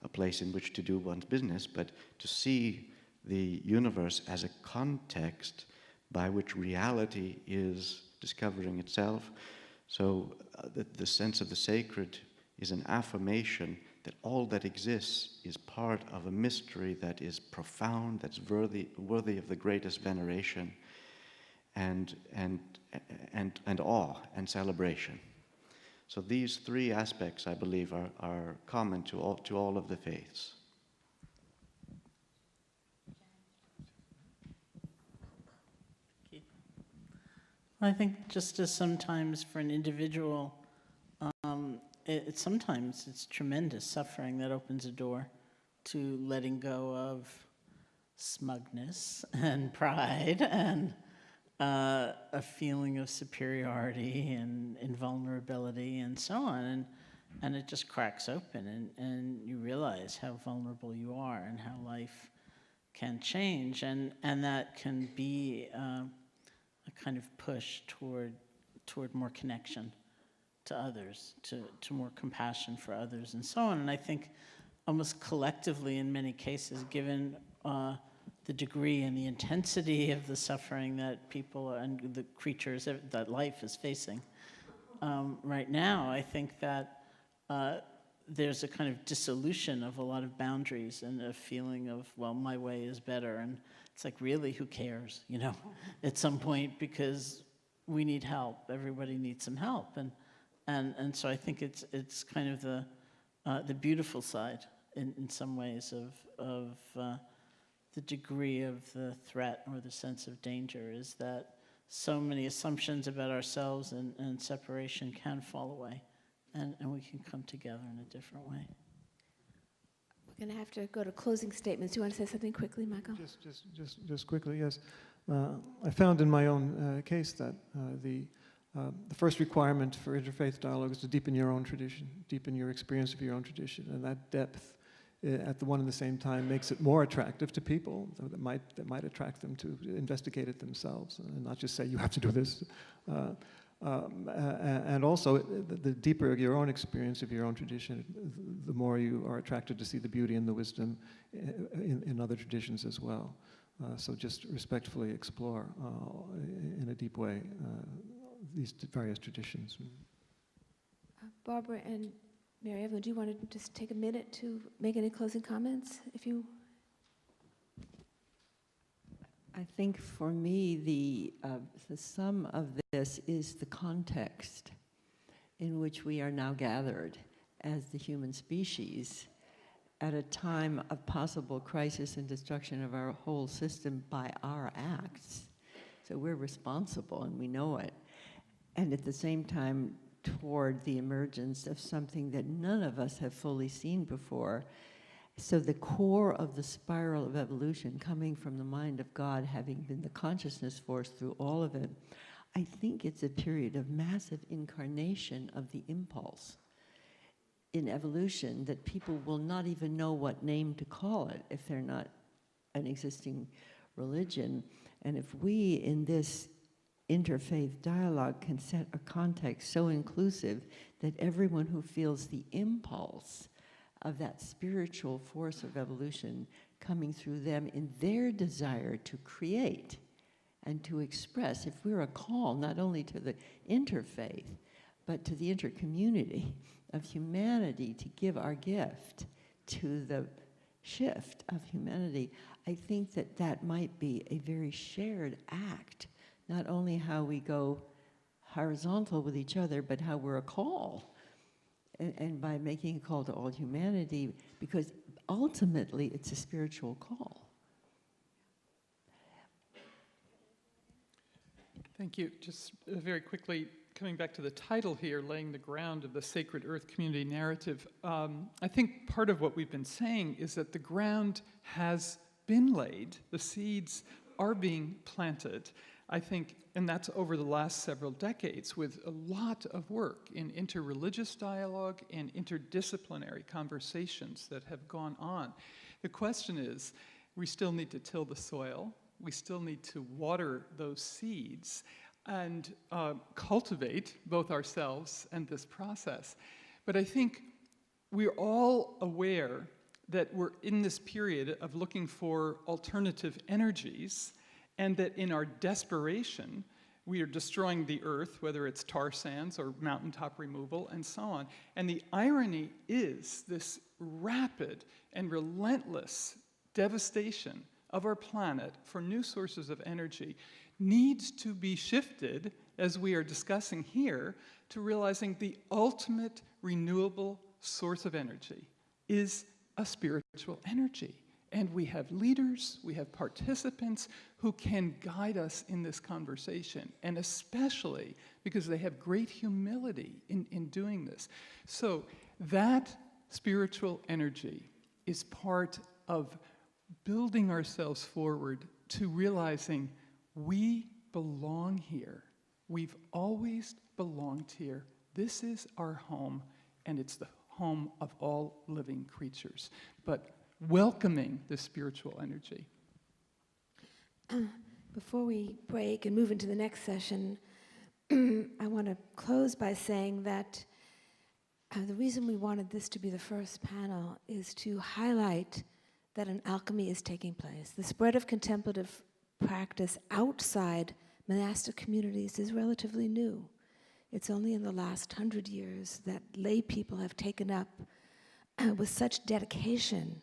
a place in which to do one's business, but to see the universe as a context by which reality is discovering itself. So the sense of the sacred is an affirmation that all that exists is part of a mystery that is profound, that's worthy of the greatest veneration and awe and celebration. So these 3 aspects, I believe, are common to all of the faiths. I think just as sometimes for an individual, sometimes it's tremendous suffering that opens a door to letting go of smugness and pride and a feeling of superiority and invulnerability and so on. And it just cracks open and you realize how vulnerable you are and how life can change. And that can be a kind of push toward more connection to others, to more compassion for others and so on. And I think almost collectively in many cases, given the degree and the intensity of the suffering that people and the creatures that life is facing right now, I think that there's a kind of dissolution of a lot of boundaries and a feeling of, well, my way is better. And it's like, really, who cares, at some point, because we need help. Everybody needs some help. And so I think it's kind of the beautiful side in some ways of the degree of the threat or the sense of danger is that so many assumptions about ourselves and separation can fall away, and we can come together in a different way. We're going to have to go to closing statements. Do you want to say something quickly, Michael? Just quickly, yes. I found in my own case that the first requirement for interfaith dialogue is to deepen your own tradition, deepen your experience of your own tradition, and that depth at the one and the same time makes it more attractive to people that might attract them to investigate it themselves and not just say you have to do this. And also, the deeper your own experience of your own tradition, the more you are attracted to see the beauty and the wisdom in other traditions as well. So just respectfully explore in a deep way these various traditions. Barbara and Mary Evelyn, do you want to just take a minute to make any closing comments? If you. I think for me, the sum of this is the context in which we are now gathered as the human species at a time of possible crisis and destruction of our whole system by our acts. So we're responsible and we know it. And at the same time, toward the emergence of something that none of us have fully seen before. So the core of the spiral of evolution coming from the mind of God, having been the consciousness force through all of it, I think it's a period of massive incarnation of the impulse in evolution that people will not even know what name to call it if they're not an existing religion. And if we, in this interfaith dialogue, can set a context so inclusive that everyone who feels the impulse of that spiritual force of evolution coming through them in their desire to create and to express, if we're a call not only to the interfaith, but to the intercommunity of humanity to give our gift to the shift of humanity, I think that that might be a very shared act. Not only how we go horizontal with each other, but how we're a call. And by making a call to all humanity, because ultimately it's a spiritual call. Thank you. Just very quickly, coming back to the title here, laying the ground of the Sacred Earth Community Narrative, I think part of what we've been saying is that the ground has been laid, the seeds are being planted, I think, and that's over the last several decades with a lot of work in interreligious dialogue and interdisciplinary conversations that have gone on. The question is, we still need to till the soil, we still need to water those seeds and cultivate both ourselves and this process. But I think we're all aware that we're in this period of looking for alternative energies, and that in our desperation, we are destroying the earth, whether it's tar sands or mountaintop removal and so on. And the irony is this rapid and relentless devastation of our planet for new sources of energy needs to be shifted, as we are discussing here, to realizing the ultimate renewable source of energy is a spiritual energy. And we have leaders, we have participants who can guide us in this conversation, and especially because they have great humility in doing this. So that spiritual energy is part of building ourselves forward to realizing we belong here. We've always belonged here. This is our home, and it's the home of all living creatures. But welcoming the spiritual energy. Before we break and move into the next session, I want to close by saying that the reason we wanted this to be the first panel is to highlight that an alchemy is taking place. The spread of contemplative practice outside monastic communities is relatively new. It's only in the last 100 years that lay people have taken up with such dedication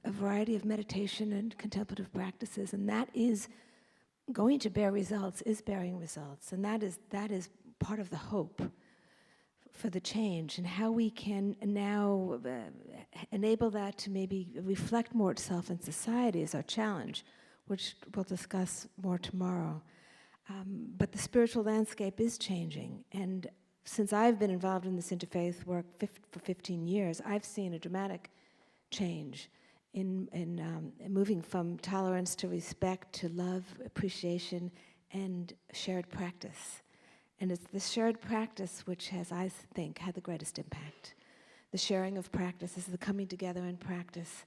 a variety of meditation and contemplative practices, and that is going to bear results, is bearing results, and that is part of the hope for the change, and how we can now enable that to maybe reflect more itself in society is our challenge, which we'll discuss more tomorrow. But the spiritual landscape is changing, and since I've been involved in this interfaith work for 15 years, I've seen a dramatic change, in moving from tolerance to respect to love, appreciation, and shared practice. And it's the shared practice which has, I think, had the greatest impact. The sharing of practices, the coming together in practice,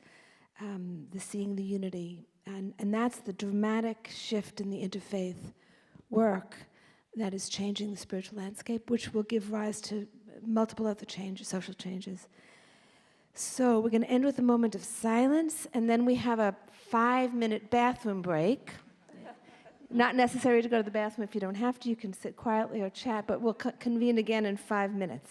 the seeing the unity. And that's the dramatic shift in the interfaith work that is changing the spiritual landscape, which will give rise to multiple other changes, social changes. So we're going to end with a moment of silence, and then we have a 5-minute bathroom break. Not necessary to go to the bathroom if you don't have to. You can sit quietly or chat, but we'll convene again in 5 minutes.